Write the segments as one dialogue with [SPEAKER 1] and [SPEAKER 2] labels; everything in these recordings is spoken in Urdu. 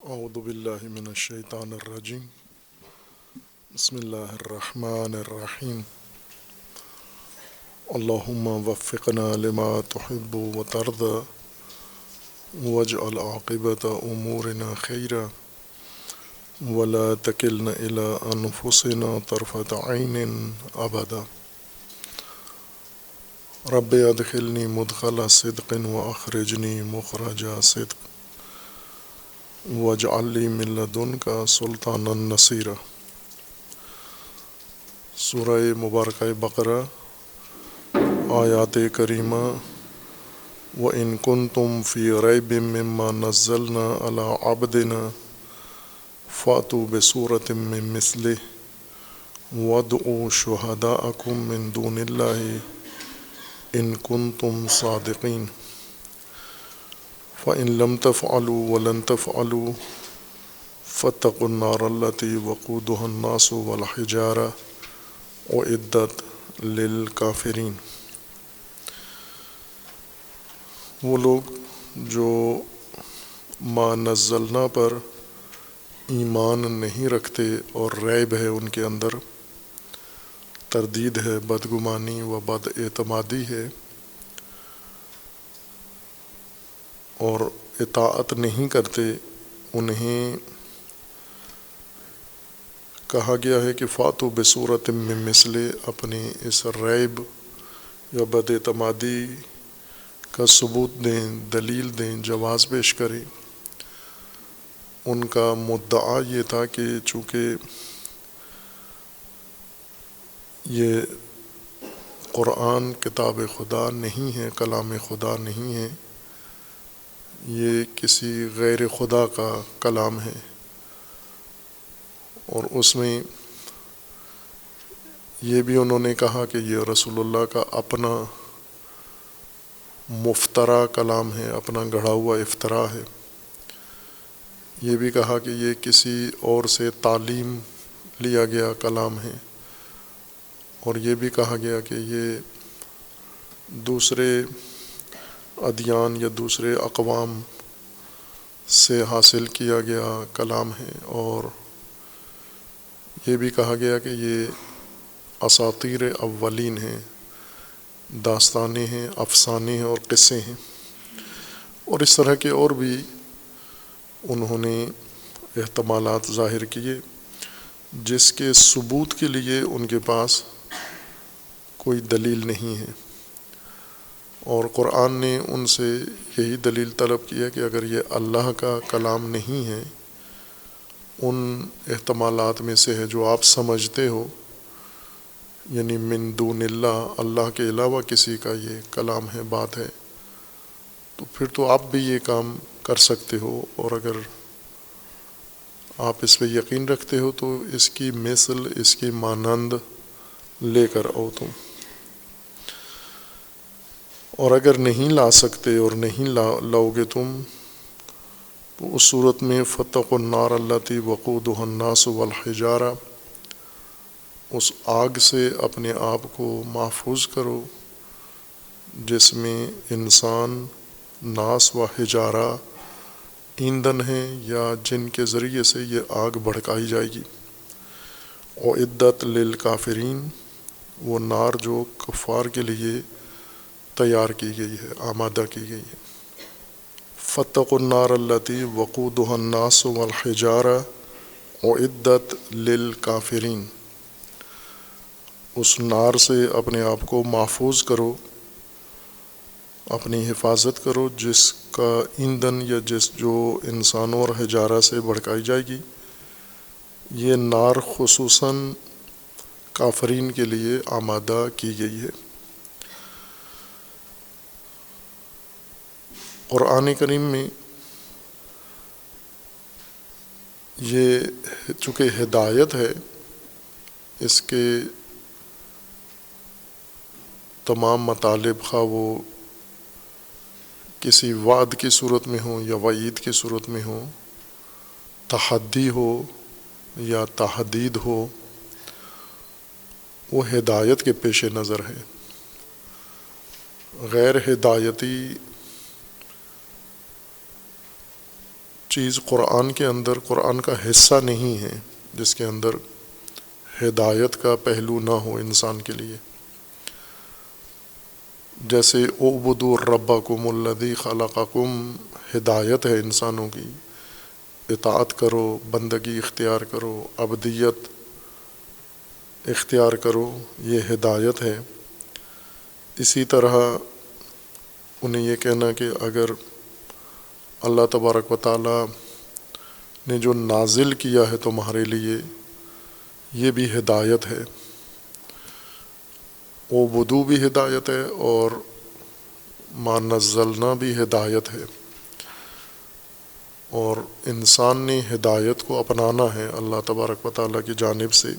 [SPEAKER 1] اعوذ باللہ من الشیطان الرجیم بسم اللہ الرحمن الرحیم اللہم وفقنا لما تحب وترضى واجعل عاقبت امورنا خیرا ولا تکلنا الى انفسنا طرفت عین ابدا رب ادخلنی مدخل صدق واخرجنی مخرج صدق واجعل لی من لدنک سلطانا نصیرا۔ سورہ مبارکہ بقرہ آیات کریمہ وَإِن كُنتُمْ فِي رَيْبٍ مِّمَّا نَزَّلْنَا عَلَىٰ عَبْدِنَا فَأْتُوا بِسُورَةٍ مِّن مِّثْلِهِ وَادْعُوا شُهَدَاءَكُم مِّن دُونِ اللَّهِ إِن كُنتُمْ صَادِقِينَ فَإِن لَّمْ تَفْعَلُوا وَلَن تَفْعَلُوا فَاتَّقُوا النَّارَ الَّتِي وَقُودُهَا النَّاسُ وَالْحِجَارَةُ اُعِدَّتْ لِلْكَافِرِينَ۔ وہ لوگ جو ما نزلنا پر ایمان نہیں رکھتے اور ریب ہے ان کے اندر، تردید ہے، بدگمانی و بد اعتمادی ہے، اور اطاعت نہیں کرتے، انہیں کہا گیا ہے کہ فاتو بصورت من مثلہ، اپنی اس ریب یا بد اعتمادی کا ثبوت دیں، دلیل دیں، جواز پیش کریں۔ ان کا مدعا یہ تھا کہ چونکہ یہ قرآن کتاب خدا نہیں ہے، کلام خدا نہیں ہے، یہ کسی غیر خدا کا کلام ہے، اور اس میں یہ بھی انہوں نے کہا کہ یہ رسول اللہ کا اپنا مفترا کلام ہے، اپنا گڑھا ہوا افطرا ہے۔ یہ بھی کہا کہ یہ کسی اور سے تعلیم لیا گیا کلام ہے، اور یہ بھی کہا گیا کہ یہ دوسرے ادیان یا دوسرے اقوام سے حاصل کیا گیا کلام ہے، اور یہ بھی کہا گیا کہ یہ اساطیر اولین ہیں، داستانیں ہیں، افسانے ہیں اور قصے ہیں، اور اس طرح کے اور بھی انہوں نے احتمالات ظاہر کیے جس کے ثبوت کے لیے ان کے پاس کوئی دلیل نہیں ہے، اور قرآن نے ان سے یہی دلیل طلب کیا کہ اگر یہ اللہ کا کلام نہیں ہے، ان احتمالات میں سے ہے جو آپ سمجھتے ہو، یعنی من دون اللہ، اللہ کے علاوہ کسی کا یہ کلام ہے، بات ہے، تو پھر تو آپ بھی یہ کام کر سکتے ہو، اور اگر آپ اس پہ یقین رکھتے ہو تو اس کی مثل، اس کی مانند لے کر آؤ تم، اور اگر نہیں لا سکتے اور نہیں لاؤ گے تم تو اس صورت میں فاتقوا النار التی وقودها الناس والحجارہ، اس آگ سے اپنے آپ کو محفوظ کرو جس میں انسان، ناس و حجارہ ایندھن ہیں یا جن کے ذریعے سے یہ آگ بھڑکائی جائے گی۔ اعدت للکافرین، وہ نار جو کفار کے لیے تیار کی گئی ہے، آمادہ کی گئی ہے۔ فاتقوا النار التی وقودها الناس والحجارہ اعدت للکافرین، اس نار سے اپنے آپ کو محفوظ کرو، اپنی حفاظت کرو، جس کا ایندھن یا جو انسانوں اور حجارہ سے بھڑکائی جائے گی۔ یہ نار خصوصاً کافرین کے لیے آمادہ کی گئی ہے۔ قرآن کریم میں یہ چونکہ ہدایت ہے، اس کے تمام مطالب خواہ وہ کسی وعد کی صورت میں ہوں یا وعید کی صورت میں ہوں، تحدی ہو یا تحدید ہو، وہ ہدایت کے پیش نظر ہے۔ غیر ہدایتی چیز قرآن کے اندر قرآن کا حصہ نہیں ہے جس کے اندر ہدایت کا پہلو نہ ہو انسان کے لیے. جیسے اعبدوا ربکم الذی خلقکم ہدایت ہے انسانوں کی، اطاعت کرو، بندگی اختیار کرو، عبدیت اختیار کرو، یہ ہدایت ہے. اسی طرح انہیں یہ کہنا کہ اگر اللہ تبارک و تعالیٰ نے جو نازل کیا ہے تمہارے لیے یہ بھی ہدایت ہے. اعبدوا بھی ہدایت ہے اور ما نزلنا بھی ہدایت ہے، اور انسان نے ہدایت کو اپنانا ہے اللہ تبارک و تعالیٰ کی جانب سے.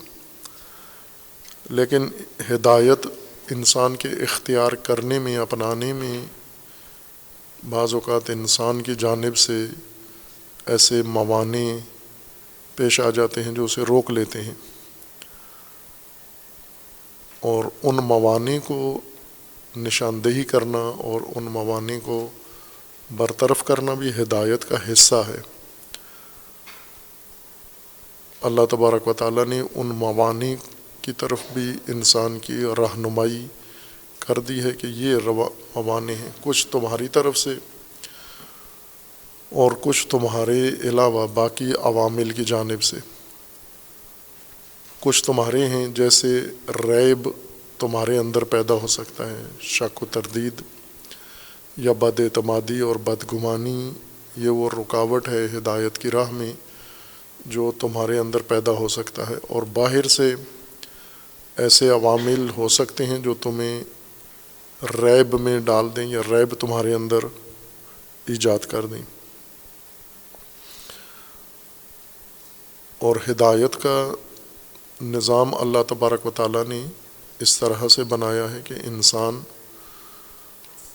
[SPEAKER 1] لیکن ہدایت انسان کے اختیار کرنے میں، اپنانے میں بعض اوقات انسان کی جانب سے ایسے موانع پیش آ جاتے ہیں جو اسے روک لیتے ہیں، اور ان موانع کو نشاندہی کرنا اور ان موانع کو برطرف کرنا بھی ہدایت کا حصہ ہے. اللہ تبارک و تعالیٰ نے ان موانع کی طرف بھی انسان کی رہنمائی کر دی ہے کہ یہ موانع ہیں، کچھ تمہاری طرف سے اور کچھ تمہارے علاوہ باقی عوامل کی جانب سے. کچھ تمہارے ہیں، جیسے ریب تمہارے اندر پیدا ہو سکتا ہے، شک و تردید یا بد اعتمادی اور بدگمانی، یہ وہ رکاوٹ ہے ہدایت کی راہ میں جو تمہارے اندر پیدا ہو سکتا ہے. اور باہر سے ایسے عوامل ہو سکتے ہیں جو تمہیں ریب میں ڈال دیں یا ریب تمہارے اندر ایجاد کر دیں. اور ہدایت کا نظام اللہ تبارک و تعالیٰ نے اس طرح سے بنایا ہے کہ انسان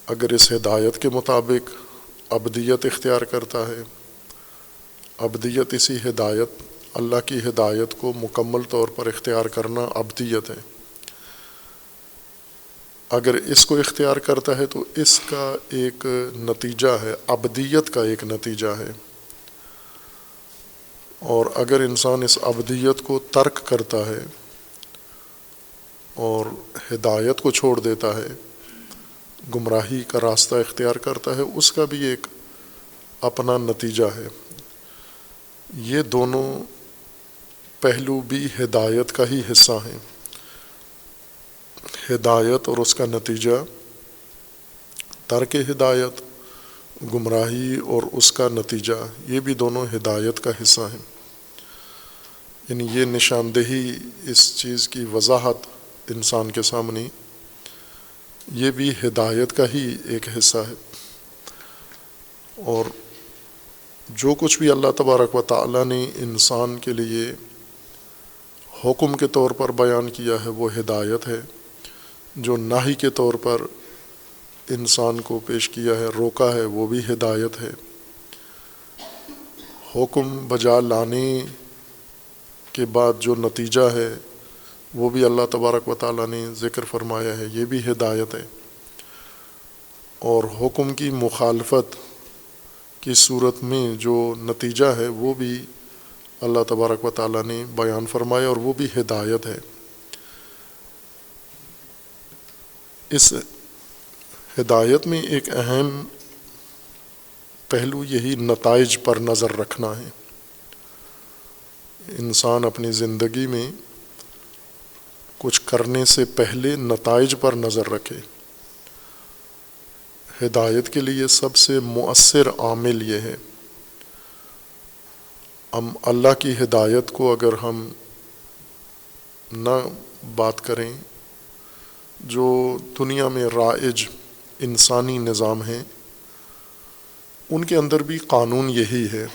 [SPEAKER 1] اگر اس ہدایت کے مطابق عبدیت اختیار کرتا ہے، عبدیت اسی ہدایت اللہ کی ہدایت کو مکمل طور پر اختیار کرنا عبدیت ہے. اگر اس کو اختیار کرتا ہے تو اس کا ایک نتیجہ ہے، عبدیت کا ایک نتیجہ ہے. اور اگر انسان اس عبدیت کو ترک کرتا ہے اور ہدایت کو چھوڑ دیتا ہے، گمراہی کا راستہ اختیار کرتا ہے، اس کا بھی ایک اپنا نتیجہ ہے. یہ دونوں پہلو بھی ہدایت کا ہی حصہ ہیں. ہدایت اور اس کا نتیجہ، ترک ہدایت، گمراہی اور اس کا نتیجہ، یہ بھی دونوں ہدایت کا حصہ ہیں. یعنی یہ نشاندہی، اس چیز کی وضاحت انسان کے سامنے، یہ بھی ہدایت کا ہی ایک حصہ ہے. اور جو کچھ بھی اللہ تبارک و تعالیٰ نے انسان کے لیے حکم کے طور پر بیان کیا ہے وہ ہدایت ہے. جو نہی کے طور پر انسان کو پیش کیا ہے، روکا ہے، وہ بھی ہدایت ہے. حکم بجا لانے کے بعد جو نتیجہ ہے وہ بھی اللہ تبارک و تعالیٰ نے ذکر فرمایا ہے، یہ بھی ہدایت ہے. اور حکم کی مخالفت کی صورت میں جو نتیجہ ہے وہ بھی اللہ تبارک و تعالیٰ نے بیان فرمایا اور وہ بھی ہدایت ہے. اس ہدایت میں ایک اہم پہلو یہی نتائج پر نظر رکھنا ہے. انسان اپنی زندگی میں کچھ کرنے سے پہلے نتائج پر نظر رکھے. ہدایت کے لیے سب سے مؤثر عامل یہ ہے. ہم اللہ کی ہدایت کو اگر ہم نہ بات کریں، جو دنیا میں رائج انسانی نظام ہیں ان کے اندر بھی قانون یہی ہے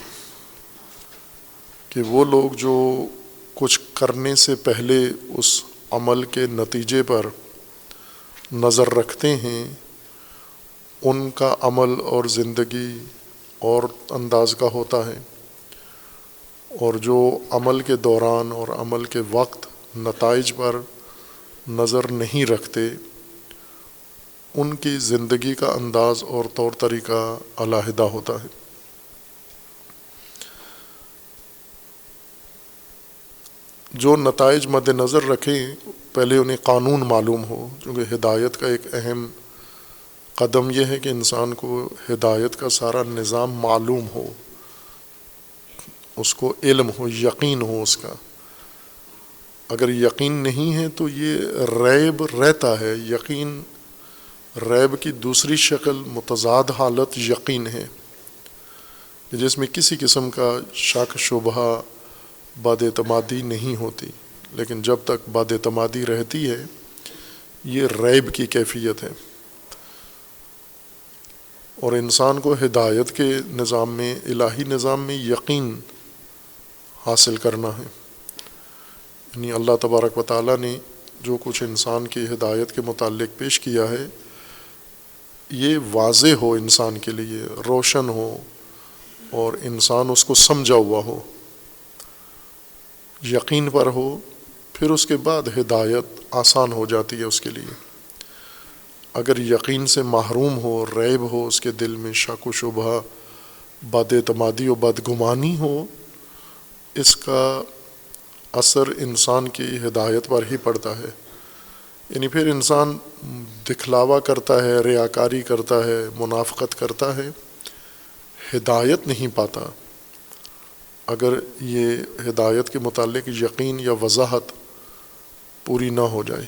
[SPEAKER 1] کہ وہ لوگ جو کچھ کرنے سے پہلے اس عمل کے نتیجے پر نظر رکھتے ہیں، ان کا عمل اور زندگی اور انداز کا ہوتا ہے. اور جو عمل کے دوران اور عمل کے وقت نتائج پر نظر نہیں رکھتے، ان کی زندگی کا انداز اور طور طریقہ علیحدہ ہوتا ہے. جو نتائج مد نظر رکھیں پہلے انہیں قانون معلوم ہو، کیونکہ ہدایت کا ایک اہم قدم یہ ہے کہ انسان کو ہدایت کا سارا نظام معلوم ہو، اس کو علم ہو، یقین ہو اس کا۔ اگر یقین نہیں ہے تو یہ ریب رہتا ہے۔ یقین، ریب کی دوسری شکل متضاد حالت یقین ہے، جس میں کسی قسم کا شک شبہ بد اعتمادی نہیں ہوتی، لیکن جب تک بد اعتمادی رہتی ہے یہ ریب کی کیفیت ہے۔ اور انسان کو ہدایت کے نظام میں، الہی نظام میں یقین حاصل کرنا ہے، یعنی اللہ تبارک و تعالیٰ نے جو کچھ انسان کی ہدایت کے متعلق پیش کیا ہے یہ واضح ہو، انسان کے لیے روشن ہو اور انسان اس کو سمجھا ہوا ہو، یقین پر ہو، پھر اس کے بعد ہدایت آسان ہو جاتی ہے اس کے لیے۔ اگر یقین سے محروم ہو، ریب ہو اس کے دل میں، شک و شبہ، بد اعتمادی و بدگمانی ہو، اس کا اثر انسان کی ہدایت پر ہی پڑتا ہے۔ یعنی پھر انسان دکھلاوا کرتا ہے، ریاکاری کرتا ہے، منافقت کرتا ہے، ہدایت نہیں پاتا اگر یہ ہدایت کے متعلق یقین یا وضاحت پوری نہ ہو جائے۔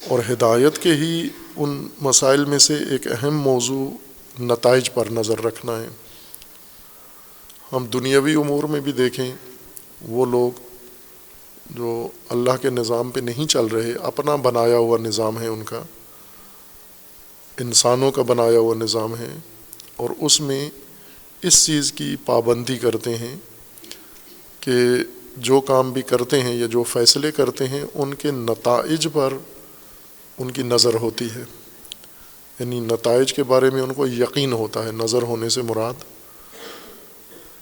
[SPEAKER 1] اور ہدایت کے ہی ان مسائل میں سے ایک اہم موضوع نتائج پر نظر رکھنا ہے۔ ہم دنیاوی امور میں بھی دیکھیں، وہ لوگ جو اللہ کے نظام پہ نہیں چل رہے، اپنا بنایا ہوا نظام ہے ان کا، انسانوں کا بنایا ہوا نظام ہے، اور اس میں اس چیز کی پابندی کرتے ہیں کہ جو کام بھی کرتے ہیں یا جو فیصلے کرتے ہیں ان کے نتائج پر ان کی نظر ہوتی ہے، یعنی نتائج کے بارے میں ان کو یقین ہوتا ہے۔ نظر ہونے سے مراد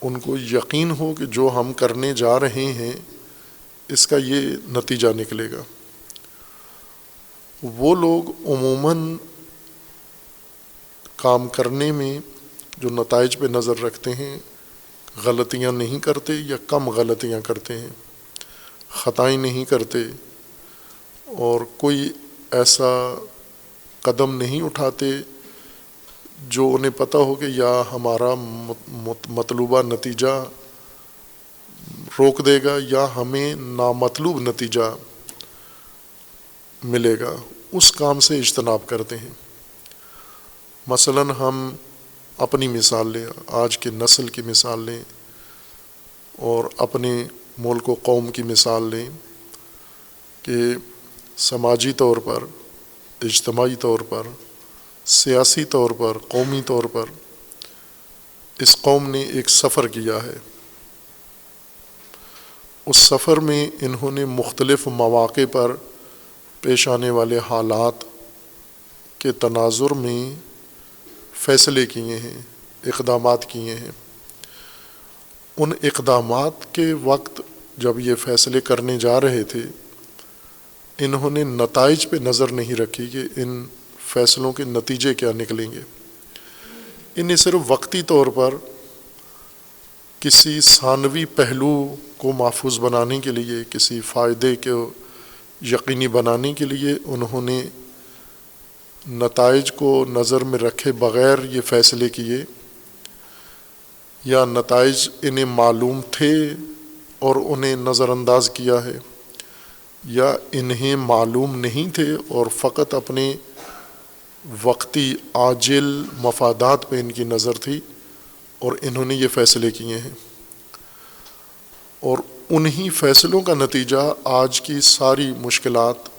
[SPEAKER 1] ان کو یقین ہو کہ جو ہم کرنے جا رہے ہیں اس کا یہ نتیجہ نکلے گا۔ وہ لوگ عموماً کام کرنے میں جو نتائج پہ نظر رکھتے ہیں غلطیاں نہیں کرتے یا کم غلطیاں کرتے ہیں، خطائیں نہیں کرتے، اور کوئی ایسا قدم نہیں اٹھاتے جو انہیں پتہ ہو کہ یا ہمارا مطلوبہ نتیجہ روک دے گا یا ہمیں نامطلوب نتیجہ ملے گا، اس کام سے اجتناب کرتے ہیں۔ مثلاً ہم اپنی مثال لیں، آج کے نسل کی مثال لیں اور اپنے ملک و قوم کی مثال لیں کہ سماجی طور پر، اجتماعی طور پر، سیاسی طور پر، قومی طور پر اس قوم نے ایک سفر کیا ہے۔ اس سفر میں انہوں نے مختلف مواقع پر پیش آنے والے حالات کے تناظر میں فیصلے کیے ہیں، اقدامات کیے ہیں۔ ان اقدامات کے وقت جب یہ فیصلے کرنے جا رہے تھے انہوں نے نتائج پہ نظر نہیں رکھی کہ ان فیصلوں کے نتیجے کیا نکلیں گے، انہیں صرف وقتی طور پر کسی ثانوی پہلو کو محفوظ بنانے کے لیے، کسی فائدے کو یقینی بنانے کے لیے انہوں نے نتائج کو نظر میں رکھے بغیر یہ فیصلے کیے، یا نتائج انہیں معلوم تھے اور انہیں نظر انداز کیا ہے، یا انہیں معلوم نہیں تھے اور فقط اپنے وقتی عاجل مفادات پہ ان کی نظر تھی اور انہوں نے یہ فیصلے کیے ہیں۔ اور انہی فیصلوں کا نتیجہ آج کی ساری مشکلات،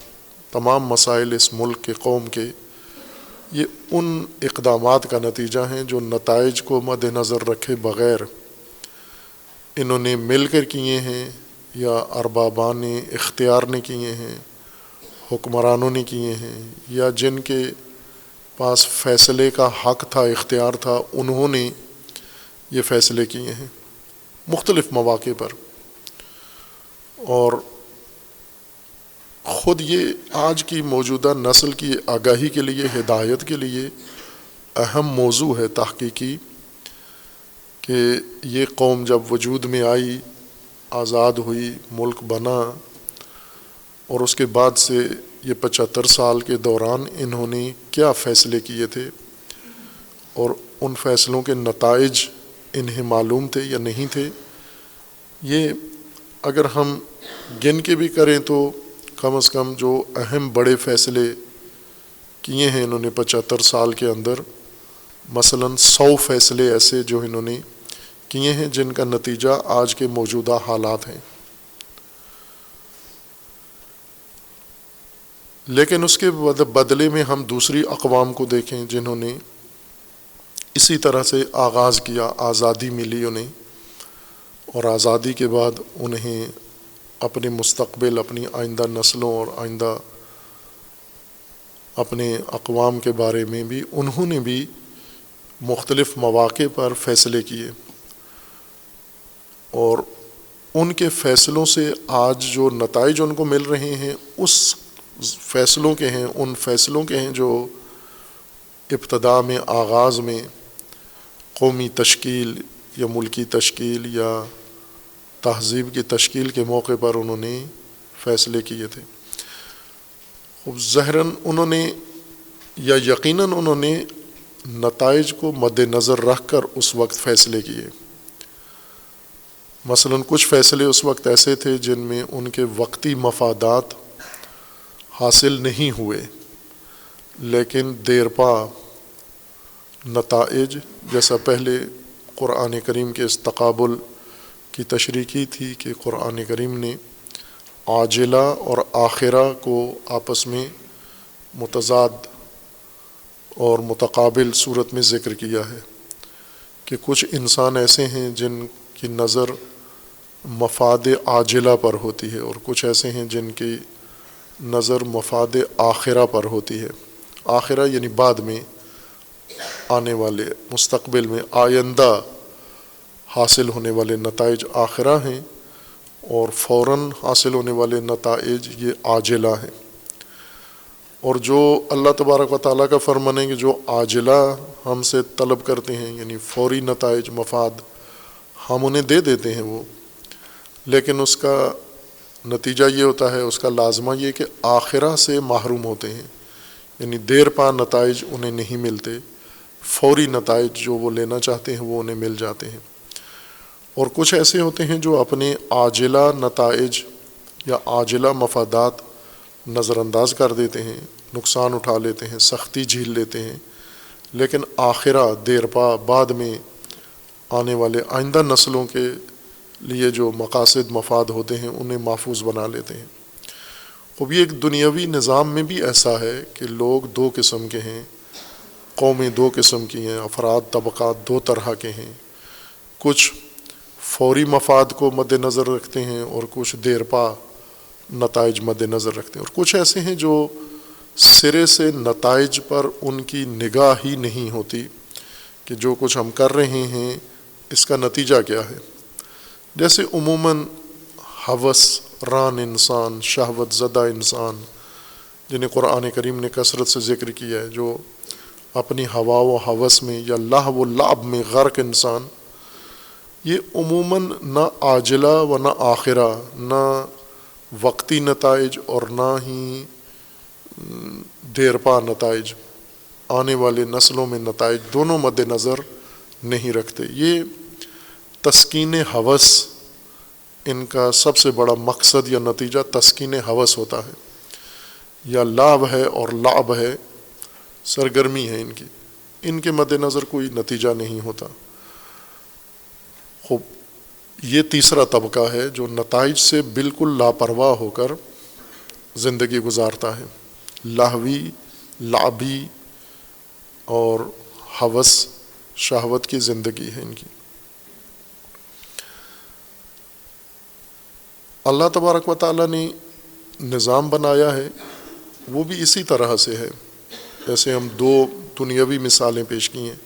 [SPEAKER 1] تمام مسائل اس ملک کے، قوم کے، یہ ان اقدامات کا نتیجہ ہیں جو نتائج کو مد نظر رکھے بغیر انہوں نے مل کر کیے ہیں، یا اربابان اختیار نے کیے ہیں، حکمرانوں نے کیے ہیں، یا جن کے پاس فیصلے کا حق تھا، اختیار تھا، انہوں نے یہ فیصلے کیے ہیں مختلف مواقع پر۔ اور خود یہ آج کی موجودہ نسل کی آگاہی کے لیے، ہدایت کے لیے اہم موضوع ہے تحقیقی، کہ یہ قوم جب وجود میں آئی آزاد ہوئی، ملک بنا، اور اس کے بعد سے یہ 75 سال کے دوران انہوں نے کیا فیصلے کیے تھے اور ان فیصلوں کے نتائج انہیں معلوم تھے یا نہیں تھے، یہ اگر ہم گن کے بھی کریں تو کم از کم جو اہم بڑے فیصلے کیے ہیں انہوں نے 75 سال کے اندر، مثلاً 100 فیصلے ایسے جو انہوں نے کیے ہیں جن کا نتیجہ آج کے موجودہ حالات ہیں۔ لیکن اس کے بدلے میں ہم دوسری اقوام کو دیکھیں جنہوں نے اسی طرح سے آغاز کیا، آزادی ملی انہیں، اور آزادی کے بعد انہیں اپنے مستقبل، اپنی آئندہ نسلوں اور آئندہ اپنے اقوام کے بارے میں بھی انہوں نے بھی مختلف مواقع پر فیصلے کیے، اور ان کے فیصلوں سے آج جو نتائج ان کو مل رہے ہیں اس فیصلوں کے ہیں، ان فیصلوں کے ہیں جو ابتدا میں، آغاز میں قومی تشکیل یا ملکی تشکیل یا تہذیب کی تشکیل کے موقع پر انہوں نے فیصلے کیے تھے۔ ظاہراً انہوں نے یا یقیناً انہوں نے نتائج کو مد نظر رکھ کر اس وقت فیصلے کیے۔ مثلاً کچھ فیصلے اس وقت ایسے تھے جن میں ان کے وقتی مفادات حاصل نہیں ہوئے، لیکن دیر پا نتائج، جیسا پہلے قرآن کریم کے اس تقابل کی تشریح کی تھی کہ قرآن کریم نے عاجلہ اور آخرہ کو آپس میں متضاد اور متقابل صورت میں ذکر کیا ہے کہ کچھ انسان ایسے ہیں جن کی نظر مفاد عاجلہ پر ہوتی ہے، اور کچھ ایسے ہیں جن کی نظر مفاد آخرہ پر ہوتی ہے۔ آخرہ یعنی بعد میں آنے والے، مستقبل میں آئندہ حاصل ہونے والے نتائج آخرہ ہیں، اور فوراً حاصل ہونے والے نتائج یہ عاجلہ ہیں۔ اور جو اللہ تبارک و تعالیٰ کا فرمان ہے کہ جو عاجلہ ہم سے طلب کرتے ہیں، یعنی فوری نتائج، مفاد ہم انہیں دے دیتے ہیں وہ، لیکن اس کا نتیجہ یہ ہوتا ہے، اس کا لازمہ یہ کہ آخرہ سے محروم ہوتے ہیں، یعنی دیر پا نتائج انہیں نہیں ملتے، فوری نتائج جو وہ لینا چاہتے ہیں وہ انہیں مل جاتے ہیں۔ اور کچھ ایسے ہوتے ہیں جو اپنے عاجلہ نتائج یا عاجلہ مفادات نظر انداز کر دیتے ہیں، نقصان اٹھا لیتے ہیں، سختی جھیل لیتے ہیں، لیکن آخرہ دیر پا بعد میں آنے والے آئندہ نسلوں کے لیے جو مقاصد مفاد ہوتے ہیں انہیں محفوظ بنا لیتے ہیں۔ اب یہ ایک دنیاوی نظام میں بھی ایسا ہے کہ لوگ دو قسم کے ہیں، قومیں دو قسم کی ہیں، افراد، طبقات دو طرح کے ہیں، کچھ فوری مفاد کو مد نظر رکھتے ہیں اور کچھ دیر پا نتائج مد نظر رکھتے ہیں، اور کچھ ایسے ہیں جو سرے سے نتائج پر ان کی نگاہ ہی نہیں ہوتی کہ جو کچھ ہم کر رہے ہیں اس کا نتیجہ کیا ہے۔ جیسے عموماً ہوس ران انسان، شہوت زدہ انسان جنہیں قرآن کریم نے کثرت سے ذکر کیا ہے، جو اپنی ہوا و ہوس میں یا لہو و لعب میں غرق انسان، یہ عموماً نہ عاجلہ و نہ آخرہ، نہ وقتی نتائج اور نہ ہی دیر پا نتائج، آنے والے نسلوں میں نتائج دونوں مد نظر نہیں رکھتے۔ یہ تسکین ہوس، ان کا سب سے بڑا مقصد یا نتیجہ تسکین ہوس ہوتا ہے، یا لعب ہے اور لعب ہے، سرگرمی ہے ان کے مد نظر کوئی نتیجہ نہیں ہوتا۔ خوب یہ تیسرا طبقہ ہے جو نتائج سے بالکل لاپرواہ ہو کر زندگی گزارتا ہے، لاہوی، لعبی اور ہوس، شہوت کی زندگی ہے ان کی۔ اللہ تبارک و تعالیٰ نے نظام بنایا ہے وہ بھی اسی طرح سے ہے، جیسے ہم دو دنیاوی مثالیں پیش کی ہیں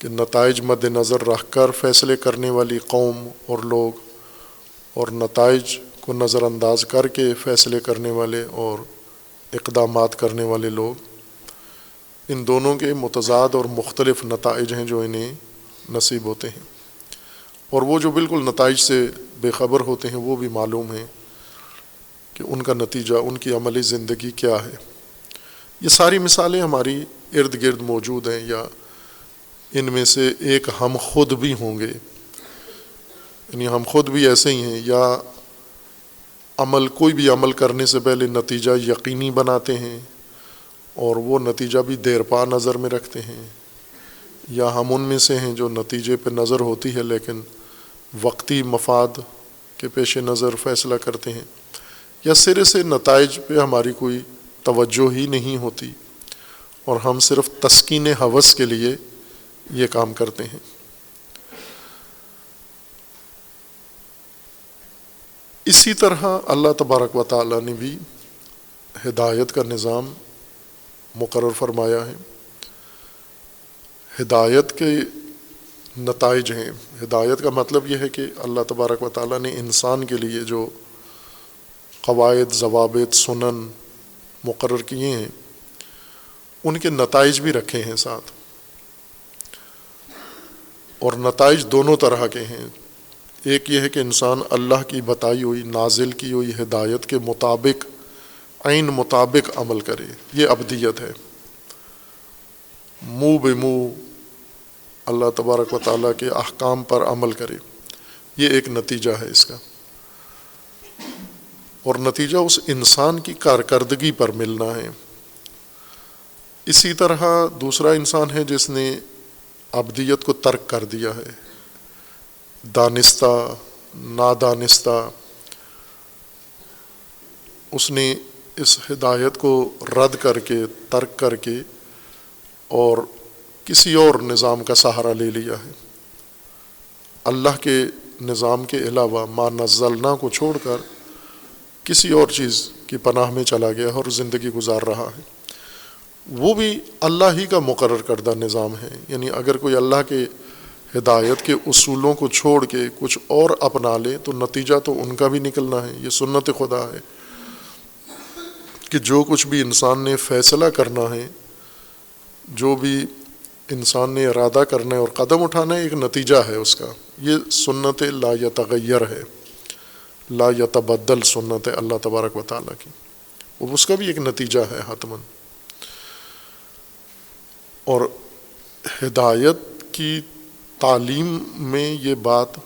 [SPEAKER 1] کہ نتائج مد نظر رکھ کر فیصلے کرنے والی قوم اور لوگ، اور نتائج کو نظر انداز کر کے فیصلے کرنے والے اور اقدامات کرنے والے لوگ، ان دونوں کے متضاد اور مختلف نتائج ہیں جو انہیں نصیب ہوتے ہیں۔ اور وہ جو بالکل نتائج سے بے خبر ہوتے ہیں وہ بھی معلوم ہیں کہ ان کا نتیجہ ان کی عملی زندگی کیا ہے۔ یہ ساری مثالیں ہماری ارد گرد موجود ہیں، یا ان میں سے ایک ہم خود بھی ہوں گے، یعنی ہم خود بھی ایسے ہی ہیں، یا کوئی بھی عمل کرنے سے پہلے نتیجہ یقینی بناتے ہیں اور وہ نتیجہ بھی دیر پا نظر میں رکھتے ہیں، یا ہم ان میں سے ہیں جو نتیجے پہ نظر ہوتی ہے لیکن وقتی مفاد کے پیش نظر فیصلہ کرتے ہیں، یا سرے سے نتائج پہ ہماری کوئی توجہ ہی نہیں ہوتی اور ہم صرف تسکین ہوس کے لیے یہ کام کرتے ہیں۔ اسی طرح اللہ تبارک و تعالیٰ نے بھی ہدایت کا نظام مقرر فرمایا ہے۔ ہدایت کے نتائج ہیں، ہدایت کا مطلب یہ ہے کہ اللہ تبارک و تعالیٰ نے انسان کے لیے جو قواعد، ضوابط، سنن مقرر کیے ہیں ان کے نتائج بھی رکھے ہیں ساتھ، اور نتائج دونوں طرح کے ہیں۔ ایک یہ ہے کہ انسان اللہ کی بتائی ہوئی، نازل کی ہوئی ہدایت کے مطابق، عین مطابق عمل کرے، یہ ابدیت ہے۔ منہ بے منہ اللہ تبارک و تعالیٰ کے احکام پر عمل کرے، یہ ایک نتیجہ ہے اس کا، اور نتیجہ اس انسان کی کارکردگی پر ملنا ہے۔ اسی طرح دوسرا انسان ہے جس نے ابدیت کو ترک کر دیا ہے، دانستہ نادانستہ، اس نے اس ہدایت کو رد کر کے، ترک کر کے، اور کسی اور نظام کا سہارا لے لیا ہے، اللہ کے نظام کے علاوہ ما نزلنا کو چھوڑ کر کسی اور چیز کی پناہ میں چلا گیا اور زندگی گزار رہا ہے۔ وہ بھی اللہ ہی کا مقرر کردہ نظام ہے، یعنی اگر کوئی اللہ کے ہدایت کے اصولوں کو چھوڑ کے کچھ اور اپنا لے تو نتیجہ تو ان کا بھی نکلنا ہے۔ یہ سنت خدا ہے کہ جو کچھ بھی انسان نے فیصلہ کرنا ہے، جو بھی انسان نے ارادہ کرنا ہے اور قدم اٹھانا ہے، ایک نتیجہ ہے اس کا۔ یہ سنت لا یتغیر ہے، لا یتبدل سنت اللہ تبارک و تعالیٰ کی، اور اس کا بھی ایک نتیجہ ہے حتماً۔ اور ہدایت کی تعلیم میں یہ بات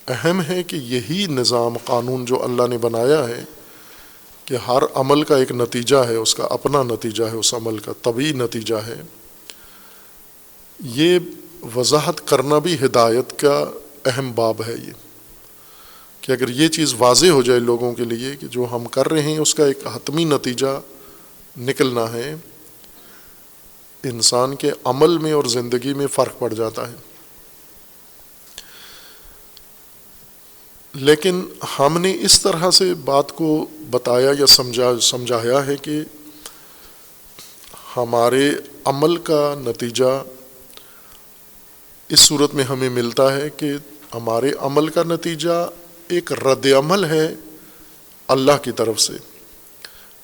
[SPEAKER 1] اہم ہے کہ یہی نظام قانون جو اللہ نے بنایا ہے کہ ہر عمل کا ایک نتیجہ ہے، اس کا اپنا نتیجہ ہے، اس عمل کا طبعی نتیجہ ہے، یہ وضاحت کرنا بھی ہدایت کا اہم باب ہے۔ یہ کہ اگر یہ چیز واضح ہو جائے لوگوں کے لیے کہ جو ہم کر رہے ہیں اس کا ایک حتمی نتیجہ نکلنا ہے، انسان کے عمل میں اور زندگی میں فرق پڑ جاتا ہے۔ لیکن ہم نے اس طرح سے بات کو بتایا یا سمجھایا ہے کہ ہمارے عمل کا نتیجہ اس صورت میں ہمیں ملتا ہے کہ ہمارے عمل کا نتیجہ ایک رد عمل ہے اللہ کی طرف سے،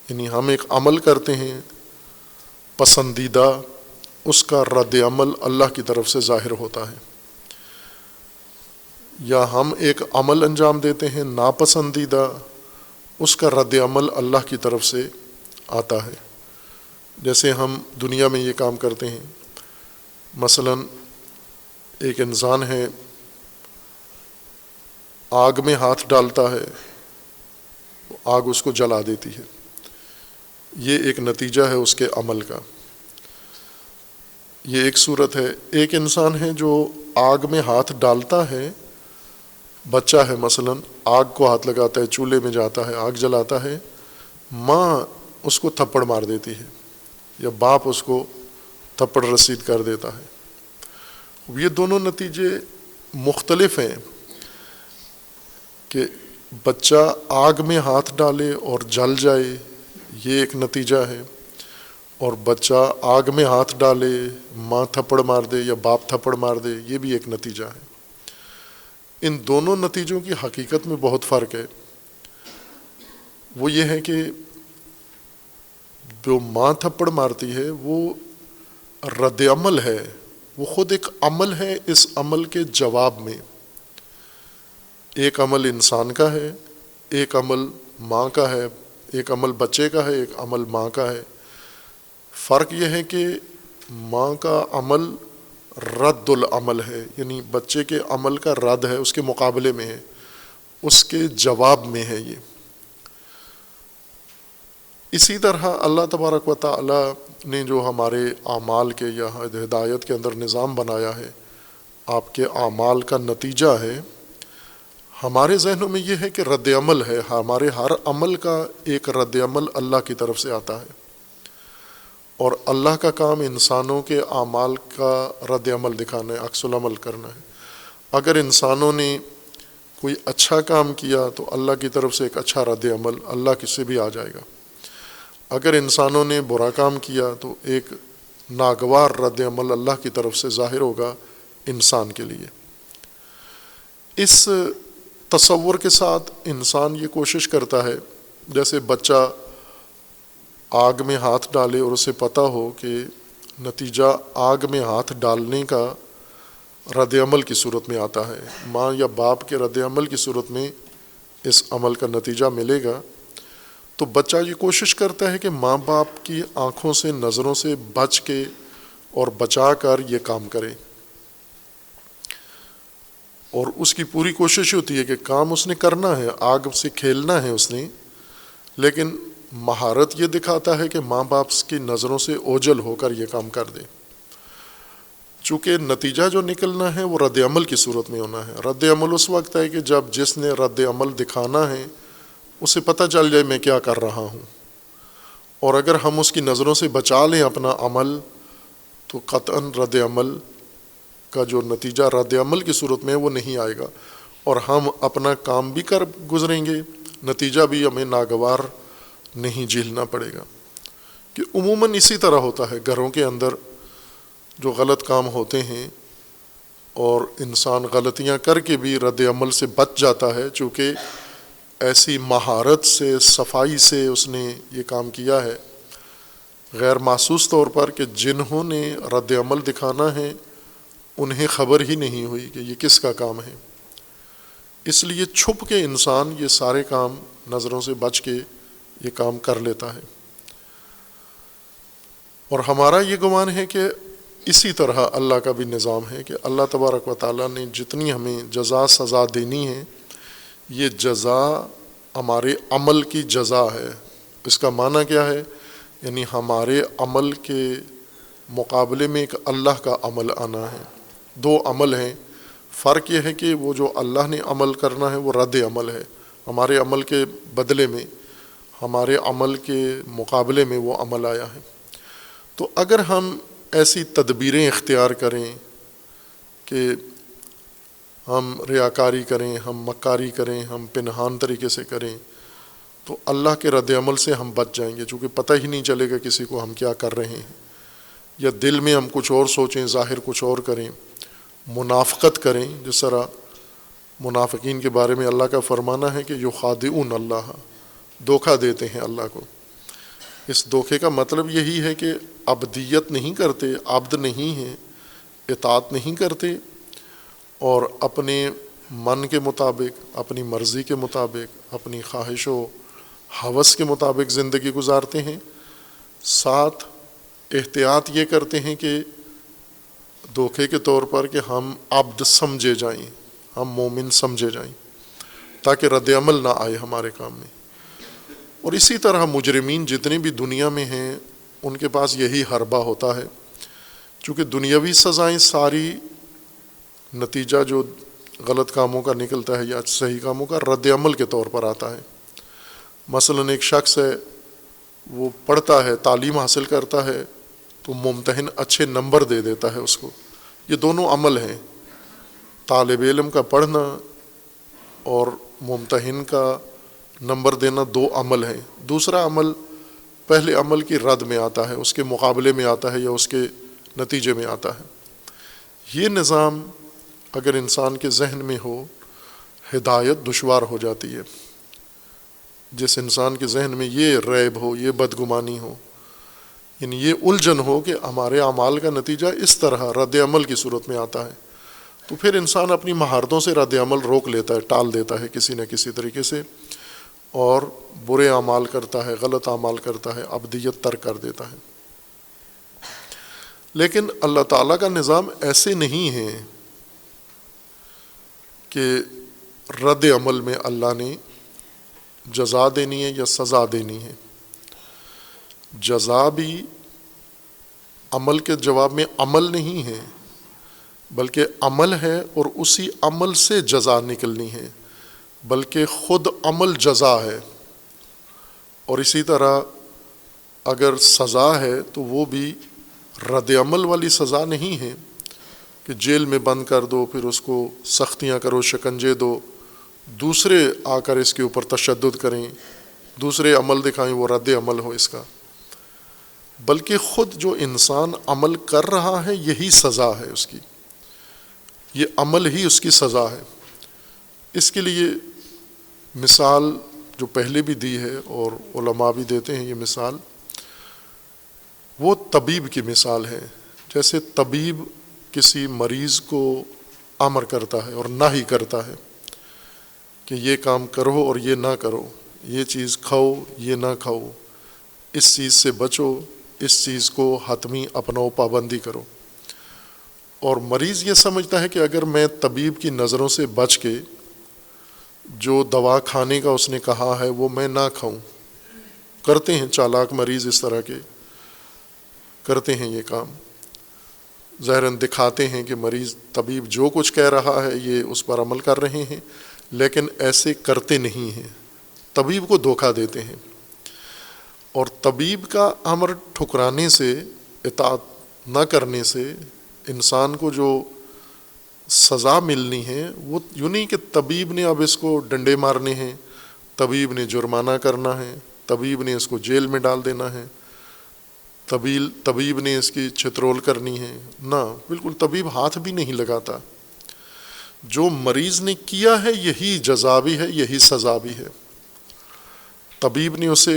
[SPEAKER 1] یعنی ہم ایک عمل کرتے ہیں پسندیدہ، اس کا رد عمل اللہ کی طرف سے ظاہر ہوتا ہے، یا ہم ایک عمل انجام دیتے ہیں ناپسندیدہ، اس کا رد عمل اللہ کی طرف سے آتا ہے۔ جیسے ہم دنیا میں یہ کام کرتے ہیں، مثلا ایک انسان ہے، آگ میں ہاتھ ڈالتا ہے، آگ اس کو جلا دیتی ہے، یہ ایک نتیجہ ہے اس کے عمل کا، یہ ایک صورت ہے۔ ایک انسان ہے جو آگ میں ہاتھ ڈالتا ہے، بچہ ہے مثلا، آگ کو ہاتھ لگاتا ہے، چولہے میں جاتا ہے، آگ جلاتا ہے، ماں اس کو تھپڑ مار دیتی ہے یا باپ اس کو تھپڑ رسید کر دیتا ہے۔ یہ دونوں نتیجے مختلف ہیں کہ بچہ آگ میں ہاتھ ڈالے اور جل جائے، یہ ایک نتیجہ ہے، اور بچہ آگ میں ہاتھ ڈالے، ماں تھپڑ مار دے یا باپ تھپڑ مار دے، یہ بھی ایک نتیجہ ہے۔ ان دونوں نتیجوں کی حقیقت میں بہت فرق ہے۔ وہ یہ ہے کہ جو ماں تھپڑ مارتی ہے وہ رد عمل ہے، وہ خود ایک عمل ہے، اس عمل کے جواب میں ایک عمل انسان کا ہے، ایک عمل ماں کا ہے، ایک عمل بچے کا ہے، ایک عمل ماں کا ہے۔ فرق یہ ہے کہ ماں کا عمل رد العمل ہے، یعنی بچے کے عمل کا رد ہے، اس کے مقابلے میں ہے، اس کے جواب میں ہے یہ۔ اسی طرح اللہ تبارک و تعالی نے جو ہمارے اعمال کے یا ہدایت کے اندر نظام بنایا ہے، آپ کے اعمال کا نتیجہ ہے، ہمارے ذہنوں میں یہ ہے کہ رد عمل ہے، ہمارے ہر عمل کا ایک رد عمل اللہ کی طرف سے آتا ہے، اور اللہ کا کام انسانوں کے اعمال کا رد عمل دکھانا ہے، عکس العمل کرنا ہے۔ اگر انسانوں نے کوئی اچھا کام کیا تو اللہ کی طرف سے ایک اچھا رد عمل اللہ کی سے بھی آ جائے گا، اگر انسانوں نے برا کام کیا تو ایک ناگوار رد عمل اللہ کی طرف سے ظاہر ہوگا انسان کے لیے۔ اس تصور کے ساتھ انسان یہ کوشش کرتا ہے، جیسے بچہ آگ میں ہاتھ ڈالے اور اسے پتہ ہو کہ نتیجہ آگ میں ہاتھ ڈالنے کا رد عمل کی صورت میں آتا ہے، ماں یا باپ کے رد عمل کی صورت میں اس عمل کا نتیجہ ملے گا، تو بچہ یہ کوشش کرتا ہے کہ ماں باپ کی آنکھوں سے، نظروں سے بچ کے اور بچا کر یہ کام کرے، اور اس کی پوری کوشش ہوتی ہے کہ کام اس نے کرنا ہے، آگ سے کھیلنا ہے اس نے، لیکن مہارت یہ دکھاتا ہے کہ ماں باپ کی نظروں سے اوجھل ہو کر یہ کام کر دے، چونکہ نتیجہ جو نکلنا ہے وہ رد عمل کی صورت میں ہونا ہے۔ رد عمل اس وقت ہے کہ جب جس نے رد عمل دکھانا ہے اسے پتہ چل جائے میں کیا کر رہا ہوں، اور اگر ہم اس کی نظروں سے بچا لیں اپنا عمل تو قطعاً رد عمل کا جو نتیجہ رد عمل کی صورت میں وہ نہیں آئے گا، اور ہم اپنا کام بھی کر گزریں گے، نتیجہ بھی ہمیں ناگوار نہیں جھیلنا پڑے گا۔ کہ عموماً اسی طرح ہوتا ہے گھروں کے اندر جو غلط کام ہوتے ہیں، اور انسان غلطیاں کر کے بھی رد عمل سے بچ جاتا ہے، چونکہ ایسی مہارت سے، صفائی سے اس نے یہ کام کیا ہے، غیر محسوس طور پر، کہ جنہوں نے رد عمل دکھانا ہے انہیں خبر ہی نہیں ہوئی کہ یہ کس کا کام ہے، اس لیے چھپ کے انسان یہ سارے کام نظروں سے بچ کے یہ کام کر لیتا ہے۔ اور ہمارا یہ گمان ہے کہ اسی طرح اللہ کا بھی نظام ہے کہ اللہ تبارک و تعالیٰ نے جتنی ہمیں جزا سزا دینی ہے، یہ جزا ہمارے عمل کی جزا ہے۔ اس کا معنی کیا ہے؟ یعنی ہمارے عمل کے مقابلے میں ایک اللہ کا عمل آنا ہے۔ دو عمل ہیں، فرق یہ ہے کہ وہ جو اللہ نے عمل کرنا ہے وہ رد عمل ہے، ہمارے عمل کے بدلے میں، ہمارے عمل کے مقابلے میں وہ عمل آیا ہے۔ تو اگر ہم ایسی تدبیریں اختیار کریں کہ ہم ریاکاری کریں، ہم مکاری کریں، ہم پنہان طریقے سے کریں، تو اللہ کے رد عمل سے ہم بچ جائیں گے، چونکہ پتہ ہی نہیں چلے گا کسی کو ہم کیا کر رہے ہیں، یا دل میں ہم کچھ اور سوچیں، ظاہر کچھ اور کریں، منافقت کریں، جس طرح منافقین کے بارے میں اللہ کا فرمانا ہے کہ یخادعون اللہ، دھوکہ دیتے ہیں اللہ کو۔ اس دھوکے کا مطلب یہی ہے کہ عبدیت نہیں کرتے، عبد نہیں ہیں، اطاعت نہیں کرتے، اور اپنے من کے مطابق، اپنی مرضی کے مطابق، اپنی خواہش و ہوس کے مطابق زندگی گزارتے ہیں، ساتھ احتیاط یہ کرتے ہیں کہ دھوکے کے طور پر کہ ہم عبد سمجھے جائیں، ہم مومن سمجھے جائیں، تاکہ رد عمل نہ آئے ہمارے کام میں۔ اور اسی طرح مجرمین جتنے بھی دنیا میں ہیں ان کے پاس یہی حربہ ہوتا ہے، چونکہ دنیاوی سزائیں ساری نتیجہ جو غلط کاموں کا نکلتا ہے یا صحیح کاموں کا رد عمل کے طور پر آتا ہے۔ مثلا ایک شخص ہے، وہ پڑھتا ہے، تعلیم حاصل کرتا ہے، تو ممتحن اچھے نمبر دے دیتا ہے اس کو۔ یہ دونوں عمل ہیں، طالب علم کا پڑھنا اور ممتحن کا نمبر دینا، دو عمل ہیں۔ دوسرا عمل پہلے عمل کی رد میں آتا ہے، اس کے مقابلے میں آتا ہے یا اس کے نتیجے میں آتا ہے۔ یہ نظام اگر انسان کے ذہن میں ہو، ہدایت دشوار ہو جاتی ہے۔ جس انسان کے ذہن میں یہ ریب ہو، یہ بدگمانی ہو، یعنی یہ الجھن ہو کہ ہمارے اعمال کا نتیجہ اس طرح رد عمل کی صورت میں آتا ہے، تو پھر انسان اپنی مہارتوں سے رد عمل روک لیتا ہے، ٹال دیتا ہے کسی نہ کسی طریقے سے، اور برے اعمال کرتا ہے، غلط اعمال کرتا ہے، ابدیت ترک کر دیتا ہے۔ لیکن اللہ تعالیٰ کا نظام ایسے نہیں ہے کہ رد عمل میں اللہ نے جزا دینی ہے یا سزا دینی ہے۔ جزا بھی عمل کے جواب میں عمل نہیں ہے، بلکہ عمل ہے اور اسی عمل سے جزا نکلنی ہے، بلکہ خود عمل جزا ہے۔ اور اسی طرح اگر سزا ہے تو وہ بھی رد عمل والی سزا نہیں ہے کہ جیل میں بند کر دو، پھر اس کو سختیاں کرو، شکنجے دو، دوسرے آ کر اس کے اوپر تشدد کریں، دوسرے عمل دکھائیں، وہ رد عمل ہو اس کا، بلکہ خود جو انسان عمل کر رہا ہے یہی سزا ہے اس کی، یہ عمل ہی اس کی سزا ہے۔ اس کے لیے مثال جو پہلے بھی دی ہے اور علماء بھی دیتے ہیں یہ مثال، وہ طبیب کی مثال ہے۔ جیسے طبیب کسی مریض کو امر کرتا ہے اور نہی کرتا ہے کہ یہ کام کرو اور یہ نہ کرو، یہ چیز کھاؤ یہ نہ کھاؤ، اس چیز سے بچو، اس چیز کو حتمی اپناؤ، پابندی کرو، اور مریض یہ سمجھتا ہے کہ اگر میں طبیب کی نظروں سے بچ کے جو دوا کھانے کا اس نے کہا ہے وہ میں نہ کھاؤں، کرتے ہیں چالاک مریض اس طرح کے، کرتے ہیں یہ کام، ظاہراً دکھاتے ہیں کہ مریض طبیب جو کچھ کہہ رہا ہے یہ اس پر عمل کر رہے ہیں، لیکن ایسے کرتے نہیں ہیں، طبیب کو دھوکہ دیتے ہیں۔ اور طبیب کا امر ٹھکرانے سے، اطاعت نہ کرنے سے انسان کو جو سزا ملنی ہے وہ یوں نہیں کہ طبیب نے اب اس کو ڈنڈے مارنے ہیں، طبیب نے جرمانہ کرنا ہے، طبیب نے اس کو جیل میں ڈال دینا ہے، طبیب نے اس کی چھترول کرنی ہے، نہ، بالکل طبیب ہاتھ بھی نہیں لگاتا۔ جو مریض نے کیا ہے یہی جزا بھی ہے، یہی سزا بھی ہے۔ طبیب نے اسے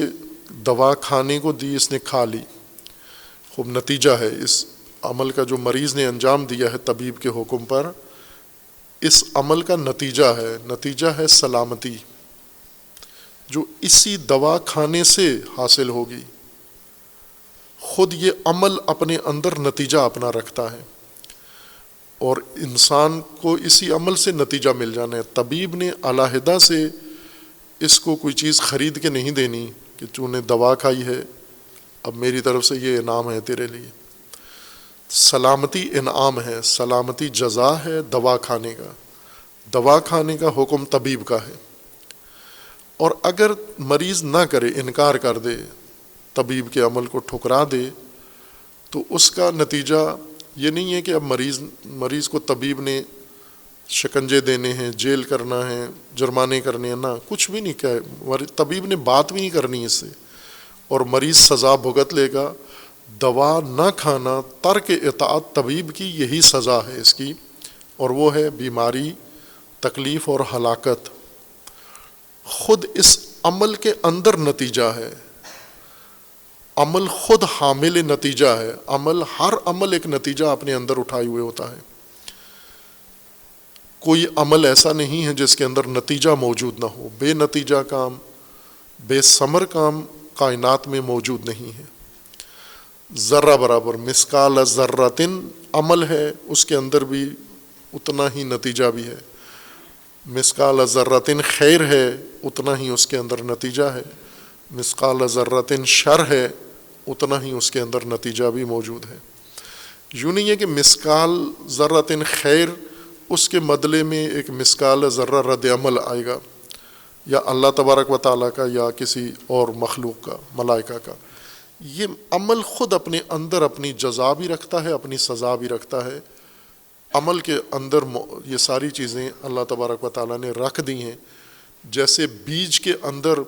[SPEAKER 1] دوا کھانے کو دی، اس نے کھا لی، خوب نتیجہ ہے اس عمل کا جو مریض نے انجام دیا ہے طبیب کے حکم پر، اس عمل کا نتیجہ ہے سلامتی، جو اسی دوا کھانے سے حاصل ہوگی۔ خود یہ عمل اپنے اندر نتیجہ اپنا رکھتا ہے، اور انسان کو اسی عمل سے نتیجہ مل جانا ہے۔ طبیب نے علیحدہ سے اس کو کوئی چیز خرید کے نہیں دینی کہ تو نے دوا کھائی ہے اب میری طرف سے یہ انعام ہے تیرے لیے۔ سلامتی انعام ہے، سلامتی جزا ہے دوا کھانے کا، دوا کھانے کا حکم طبیب کا ہے۔ اور اگر مریض نہ کرے، انکار کر دے، طبیب کے عمل کو ٹھکرا دے، تو اس کا نتیجہ یہ نہیں ہے کہ اب مریض کو طبیب نے شکنجے دینے ہیں، جیل کرنا ہے، جرمانے کرنے ہیں، نہ، کچھ بھی نہیں کہا، طبیب نے بات بھی نہیں کرنی اس سے، اور مریض سزا بھگت لے گا۔ دوا نہ کھانا، ترک اطاعت طبیب کی یہی سزا ہے اس کی، اور وہ ہے بیماری، تکلیف اور ہلاکت۔ خود اس عمل کے اندر نتیجہ ہے، عمل خود حامل نتیجہ ہے، ہر عمل ایک نتیجہ اپنے اندر اٹھائے ہوئے ہوتا ہے۔ کوئی عمل ایسا نہیں ہے جس کے اندر نتیجہ موجود نہ ہو، بے نتیجہ کام، بے ثمر کام کائنات میں موجود نہیں ہے۔ ذرہ برابر، مثقال ذرۃ عمل ہے، اس کے اندر بھی اتنا ہی نتیجہ بھی ہے۔ مثقال ذرۃ خیر ہے، اتنا ہی اس کے اندر نتیجہ ہے۔ مثقال ذرۃ شر ہے، اتنا ہی اس کے اندر نتیجہ بھی موجود ہے۔ یوں نہیں ہے کہ مثقال ذرۃ خیر، اس کے بدلے میں ایک مثقال ذرہ رد عمل آئے گا، یا اللہ تبارک و تعالیٰ کا یا کسی اور مخلوق کا، ملائکہ کا۔ یہ عمل خود اپنے اندر اپنی جزا بھی رکھتا ہے، اپنی سزا بھی رکھتا ہے۔ عمل کے اندر یہ ساری چیزیں اللہ تبارک و تعالیٰ نے رکھ دی ہیں، جیسے بیج کے اندر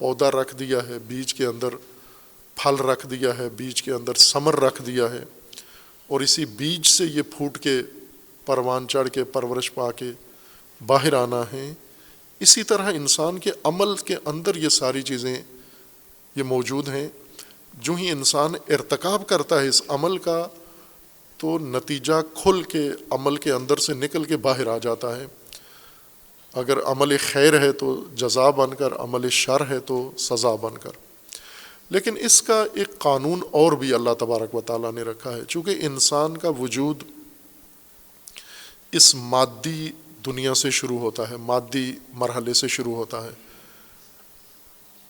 [SPEAKER 1] پودا رکھ دیا ہے، بیج کے اندر پھل رکھ دیا ہے، بیج کے اندر ثمر رکھ دیا ہے، اور اسی بیج سے یہ پھوٹ کے پروان چڑھ کے پرورش پا کے باہر آنا ہے۔ اسی طرح انسان کے عمل کے اندر یہ ساری چیزیں یہ موجود ہیں۔ جو ہی انسان ارتکاب کرتا ہے اس عمل کا، تو نتیجہ کھل کے عمل کے اندر سے نکل کے باہر آ جاتا ہے. اگر عمل خیر ہے تو جزا بن کر، عمل شر ہے تو سزا بن کر. لیکن اس کا ایک قانون اور بھی اللہ تبارک و تعالیٰ نے رکھا ہے. چونکہ انسان کا وجود اس مادی دنیا سے شروع ہوتا ہے، مادی مرحلے سے شروع ہوتا ہے.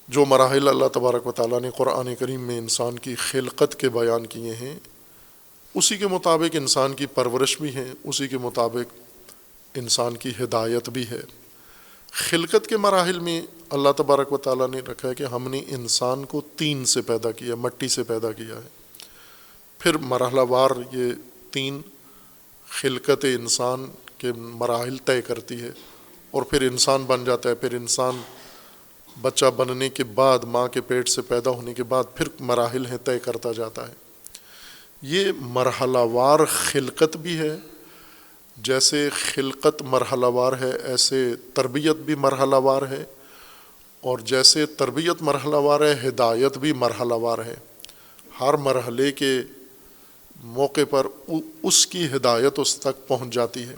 [SPEAKER 1] جو مراحل اللہ تبارک و تعالیٰ نے قرآن کریم میں انسان کی خلقت کے بیان کیے ہیں، اسی کے مطابق انسان کی پرورش بھی ہے، اسی کے مطابق انسان کی ہدایت بھی ہے. خلقت کے مراحل میں اللہ تبارک و تعالیٰ نے رکھا ہے کہ ہم نے انسان کو طین سے پیدا کیا، مٹی سے پیدا کیا ہے. پھر مرحلہ وار یہ تین خلقت انسان کے مراحل طے کرتی ہے، اور پھر انسان بن جاتا ہے. پھر انسان بچہ بننے کے بعد، ماں کے پیٹ سے پیدا ہونے کے بعد پھر مراحل ہیں طے کرتا جاتا ہے. یہ مرحلہ وار خلقت بھی ہے. جیسے خلقت مرحلہ وار ہے، ایسے تربیت بھی مرحلہ وار ہے، اور جیسے تربیت مرحلہ وار ہے، ہدایت بھی مرحلہ وار ہے. ہر مرحلے کے موقع پر اس کی ہدایت اس تک پہنچ جاتی ہے.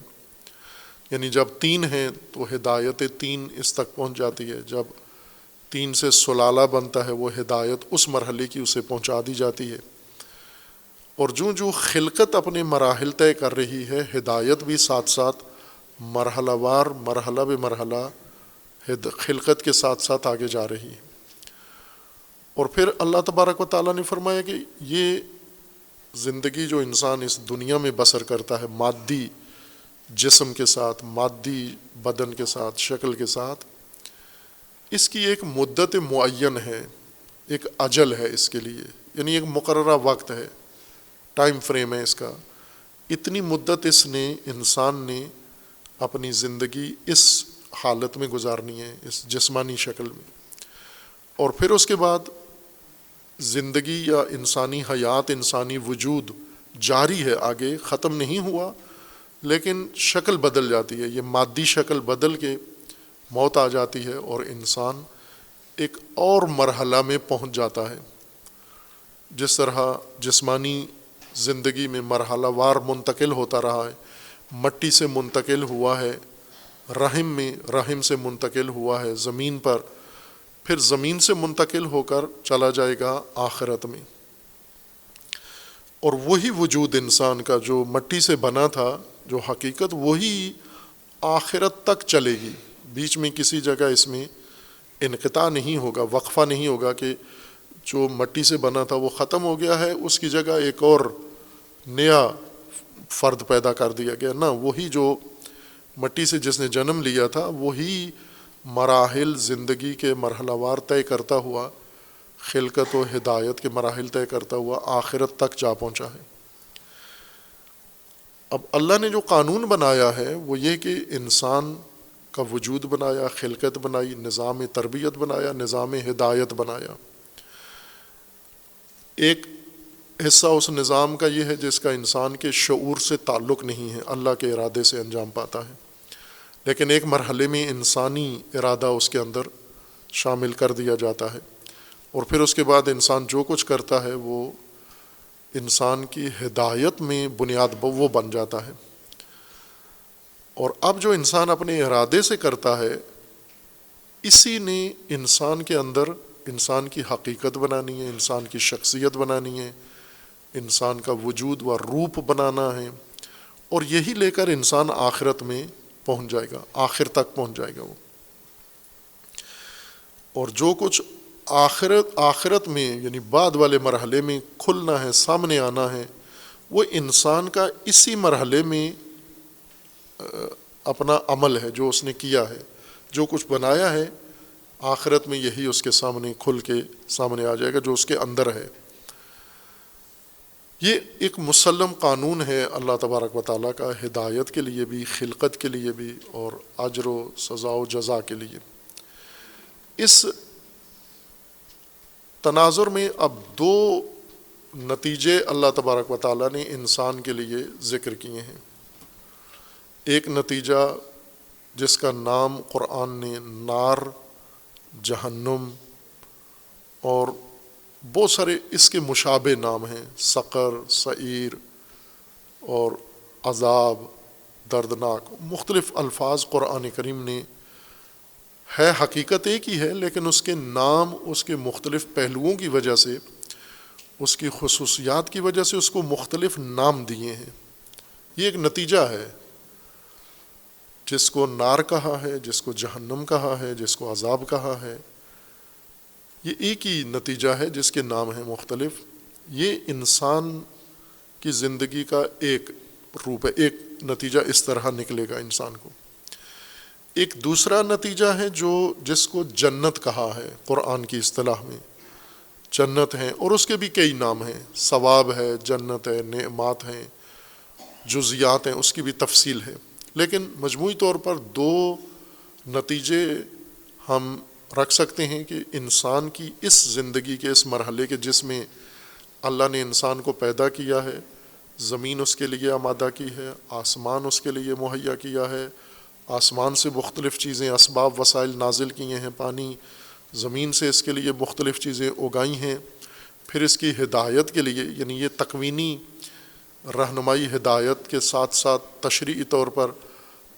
[SPEAKER 1] یعنی جب تین ہیں تو ہدایت تین اس تک پہنچ جاتی ہے. جب تین سے سلالہ بنتا ہے، وہ ہدایت اس مرحلے کی اسے پہنچا دی جاتی ہے. اور جو خلقت اپنے مراحل طے کر رہی ہے، ہدایت بھی ساتھ ساتھ مرحلہ وار، مرحلہ بے مرحلہ خلقت کے ساتھ ساتھ آگے جا رہی ہے. اور پھر اللہ تبارک و تعالیٰ نے فرمایا کہ یہ زندگی جو انسان اس دنیا میں بسر کرتا ہے، مادی جسم کے ساتھ، مادی بدن کے ساتھ، شکل کے ساتھ، اس کی ایک مدت معین ہے، ایک اجل ہے اس کے لیے. یعنی ایک مقررہ وقت ہے، ٹائم فریم ہے اس کا. اتنی مدت انسان نے اپنی زندگی اس حالت میں گزارنی ہے، اس جسمانی شکل میں. اور پھر اس کے بعد زندگی یا انسانی حیات، انسانی وجود جاری ہے، آگے ختم نہیں ہوا، لیکن شکل بدل جاتی ہے. یہ مادی شکل بدل کے موت آ جاتی ہے، اور انسان ایک اور مرحلہ میں پہنچ جاتا ہے. جس طرح جسمانی زندگی میں مرحلہ وار منتقل ہوتا رہا ہے، مٹی سے منتقل ہوا ہے رحم میں، رحم سے منتقل ہوا ہے زمین پر، پھر زمین سے منتقل ہو کر چلا جائے گا آخرت میں. اور وہی وجود انسان کا جو مٹی سے بنا تھا، جو حقیقت، وہی آخرت تک چلے گی. بیچ میں کسی جگہ اس میں انقطاع نہیں ہوگا، وقفہ نہیں ہوگا کہ جو مٹی سے بنا تھا وہ ختم ہو گیا ہے، اس کی جگہ ایک اور نیا فرد پیدا کر دیا گیا. نہ، وہی جو مٹی سے جس نے جنم لیا تھا، وہی مراحل زندگی کے مرحلہ وار طے کرتا ہوا، خلقت و ہدایت کے مراحل طے کرتا ہوا آخرت تک جا پہنچا ہے. اب اللہ نے جو قانون بنایا ہے وہ یہ کہ انسان کا وجود بنایا، خلقت بنائی، نظام تربیت بنایا، نظام ہدایت بنایا. ایک حصہ اس نظام کا یہ ہے جس کا انسان کے شعور سے تعلق نہیں ہے، اللہ کے ارادے سے انجام پاتا ہے. لیکن ایک مرحلے میں انسانی ارادہ اس کے اندر شامل کر دیا جاتا ہے، اور پھر اس کے بعد انسان جو کچھ کرتا ہے وہ انسان کی ہدایت میں بنیاد وہ بن جاتا ہے. اور اب جو انسان اپنے ارادے سے کرتا ہے، اسی نے انسان کے اندر انسان کی حقیقت بنانی ہے، انسان کی شخصیت بنانی ہے، انسان کا وجود و روپ بنانا ہے. اور یہی لے کر انسان آخرت میں پہنچ جائے گا، آخر تک پہنچ جائے گا وہ. اور جو کچھ آخرت میں یعنی بعد والے مرحلے میں کھلنا ہے، سامنے آنا ہے، وہ انسان کا اسی مرحلے میں اپنا عمل ہے جو اس نے کیا ہے، جو کچھ بنایا ہے. آخرت میں یہی اس کے سامنے کھل کے سامنے آ جائے گا جو اس کے اندر ہے. یہ ایک مسلم قانون ہے اللہ تبارک و تعالیٰ کا، ہدایت کے لیے بھی، خلقت کے لیے بھی، اور اجر و سزا و جزا کے لیے. اس تناظر میں اب دو نتیجے اللہ تبارک و تعالیٰ نے انسان کے لیے ذکر کیے ہیں. ایک نتیجہ جس کا نام قرآن نے نار، جہنم اور بہت سارے اس کے مشابہ نام ہیں، سقر، سعیر، اور عذاب دردناک، مختلف الفاظ قرآن کریم نے، ہے حقیقت ایک ہی ہے لیکن اس کے نام اس کے مختلف پہلوؤں کی وجہ سے، اس کی خصوصیات کی وجہ سے اس کو مختلف نام دیے ہیں۔ یہ ایک نتیجہ ہے، جس کو نار کہا ہے، جس کو جہنم کہا ہے، جس کو عذاب کہا ہے، یہ ایک ہی نتیجہ ہے جس کے نام ہیں مختلف۔ یہ انسان کی زندگی کا ایک روپ ہے، ایک نتیجہ اس طرح نکلے گا انسان کو۔ ایک دوسرا نتیجہ ہے جس کو جنت کہا ہے قرآن کی اصطلاح میں، جنت ہے، اور اس کے بھی کئی نام ہیں، ثواب ہے، جنت ہے، نعمات ہیں، جزیات ہیں، اس کی بھی تفصیل ہے، لیکن مجموعی طور پر دو نتیجے ہم رکھ سکتے ہیں کہ انسان کی اس زندگی کے اس مرحلے کے، جس میں اللہ نے انسان کو پیدا کیا ہے، زمین اس کے لیے آمادہ کی ہے، آسمان اس کے لیے مہیا کیا ہے، آسمان سے مختلف چیزیں، اسباب وسائل نازل کیے ہیں، پانی، زمین سے اس کے لیے مختلف چیزیں اگائی ہیں، پھر اس کی ہدایت کے لیے، یعنی یہ تکوینی رہنمائی ہدایت کے ساتھ ساتھ تشریعی طور پر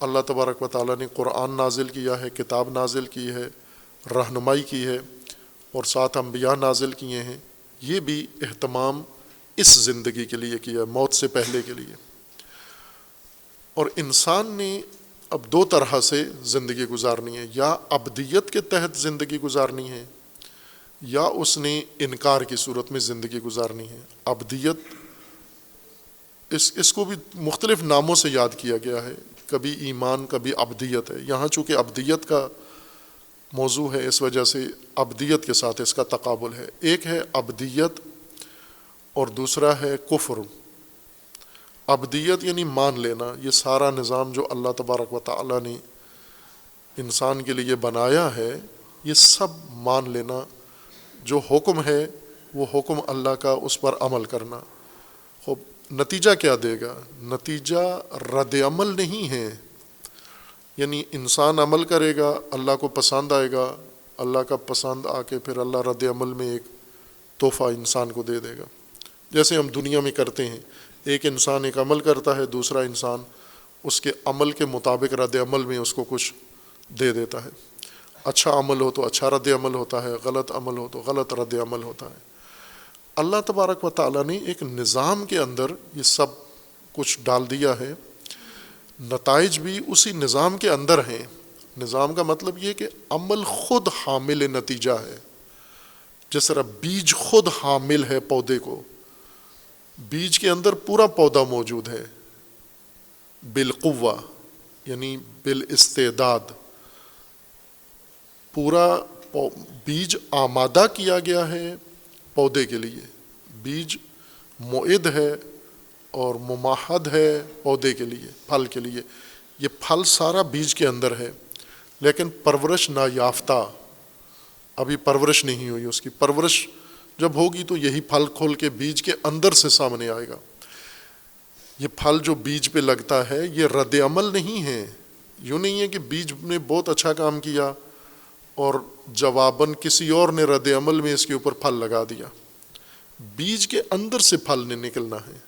[SPEAKER 1] اللہ تبارک و تعالیٰ نے قرآن نازل کیا ہے، کتاب نازل کی ہے، رہنمائی کی ہے، اور ساتھ انبیاء نازل کیے ہیں۔ یہ بھی اہتمام اس زندگی کے لیے کیا، موت سے پہلے کے لیے۔ اور انسان نے اب دو طرح سے زندگی گزارنی ہے، یا ابدیت کے تحت زندگی گزارنی ہے، یا اس نے انکار کی صورت میں زندگی گزارنی ہے۔ ابدیت، اس کو بھی مختلف ناموں سے یاد کیا گیا ہے، کبھی ایمان، کبھی ابدیت ہے۔ یہاں چونکہ ابدیت کا موضوع ہے، اس وجہ سے ابدیت کے ساتھ اس کا تقابل ہے۔ ایک ہے ابدیت اور دوسرا ہے کفر۔ ابدیت یعنی مان لینا، یہ سارا نظام جو اللہ تبارک و تعالیٰ نے انسان کے لیے بنایا ہے، یہ سب مان لینا، جو حکم ہے وہ حکم اللہ کا، اس پر عمل کرنا۔ خوب، نتیجہ کیا دے گا؟ نتیجہ رد عمل نہیں ہے، یعنی انسان عمل کرے گا، اللہ کو پسند آئے گا، اللہ کا پسند آ کے پھر اللہ رد عمل میں ایک تحفہ انسان کو دے دے گا۔ جیسے ہم دنیا میں کرتے ہیں، ایک انسان ایک عمل کرتا ہے، دوسرا انسان اس کے عمل کے مطابق رد عمل میں اس کو کچھ دے دیتا ہے۔ اچھا عمل ہو تو اچھا رد عمل ہوتا ہے، غلط عمل ہو تو غلط رد عمل ہوتا ہے۔ اللہ تبارک و تعالیٰ نے ایک نظام کے اندر یہ سب کچھ ڈال دیا ہے، نتائج بھی اسی نظام کے اندر ہیں۔ نظام کا مطلب یہ کہ عمل خود حامل نتیجہ ہے، جس طرح بیج خود حامل ہے پودے کو، بیج کے اندر پورا پودا موجود ہے، بالقوہ یعنی بالاستعداد، پورا بیج آمادہ کیا گیا ہے پودے کے لیے۔ بیج معد ہے اور ممہد ہے پودے کے لیے، پھل کے لیے۔ یہ پھل سارا بیج کے اندر ہے، لیکن پرورش نایافتہ، ابھی پرورش نہیں ہوئی۔ اس کی پرورش جب ہوگی تو یہی پھل کھول کے بیج کے اندر سے سامنے آئے گا۔ یہ پھل جو بیج پہ لگتا ہے یہ رد عمل نہیں ہے، یوں نہیں ہے کہ بیج نے بہت اچھا کام کیا اور جواباً کسی اور نے رد عمل میں اس کے اوپر پھل لگا دیا۔ بیج کے اندر سے پھل نے نکلنا ہے۔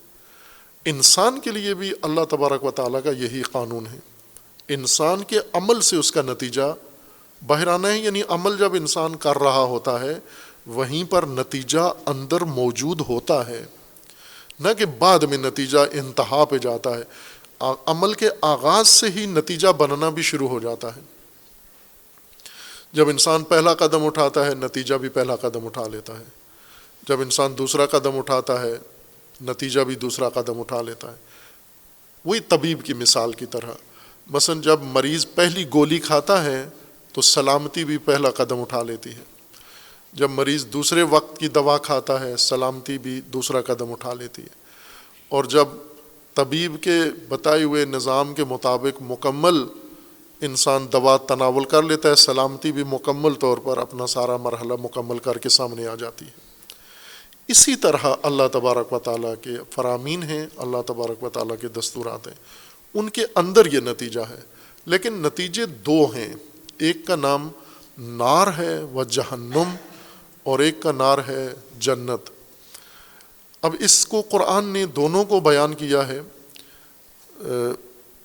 [SPEAKER 1] انسان کے لیے بھی اللہ تبارک و تعالیٰ کا یہی قانون ہے، انسان کے عمل سے اس کا نتیجہ باہر آنا ہے، یعنی عمل جب انسان کر رہا ہوتا ہے وہیں پر نتیجہ اندر موجود ہوتا ہے، نہ کہ بعد میں نتیجہ انتہا پہ جاتا ہے۔ عمل کے آغاز سے ہی نتیجہ بننا بھی شروع ہو جاتا ہے۔ جب انسان پہلا قدم اٹھاتا ہے، نتیجہ بھی پہلا قدم اٹھا لیتا ہے۔ جب انسان دوسرا قدم اٹھاتا ہے، نتیجہ بھی دوسرا قدم اٹھا لیتا ہے۔ وہی طبیب کی مثال کی طرح، مثلا جب مریض پہلی گولی کھاتا ہے تو سلامتی بھی پہلا قدم اٹھا لیتی ہے، جب مریض دوسرے وقت کی دوا کھاتا ہے سلامتی بھی دوسرا قدم اٹھا لیتی ہے، اور جب طبیب کے بتائے ہوئے نظام کے مطابق مکمل انسان دوا تناول کر لیتا ہے، سلامتی بھی مکمل طور پر اپنا سارا مرحلہ مکمل کر کے سامنے آ جاتی ہے۔ اسی طرح اللہ تبارک و تعالیٰ کے فرامین ہیں، اللہ تبارک و تعالیٰ کے دستورات ہیں، ان کے اندر یہ نتیجہ ہے، لیکن نتیجے دو ہیں، ایک کا نام نار ہے و جہنم، اور ایک کا نار ہے جنت۔ اب اس کو قرآن نے دونوں کو بیان کیا ہے،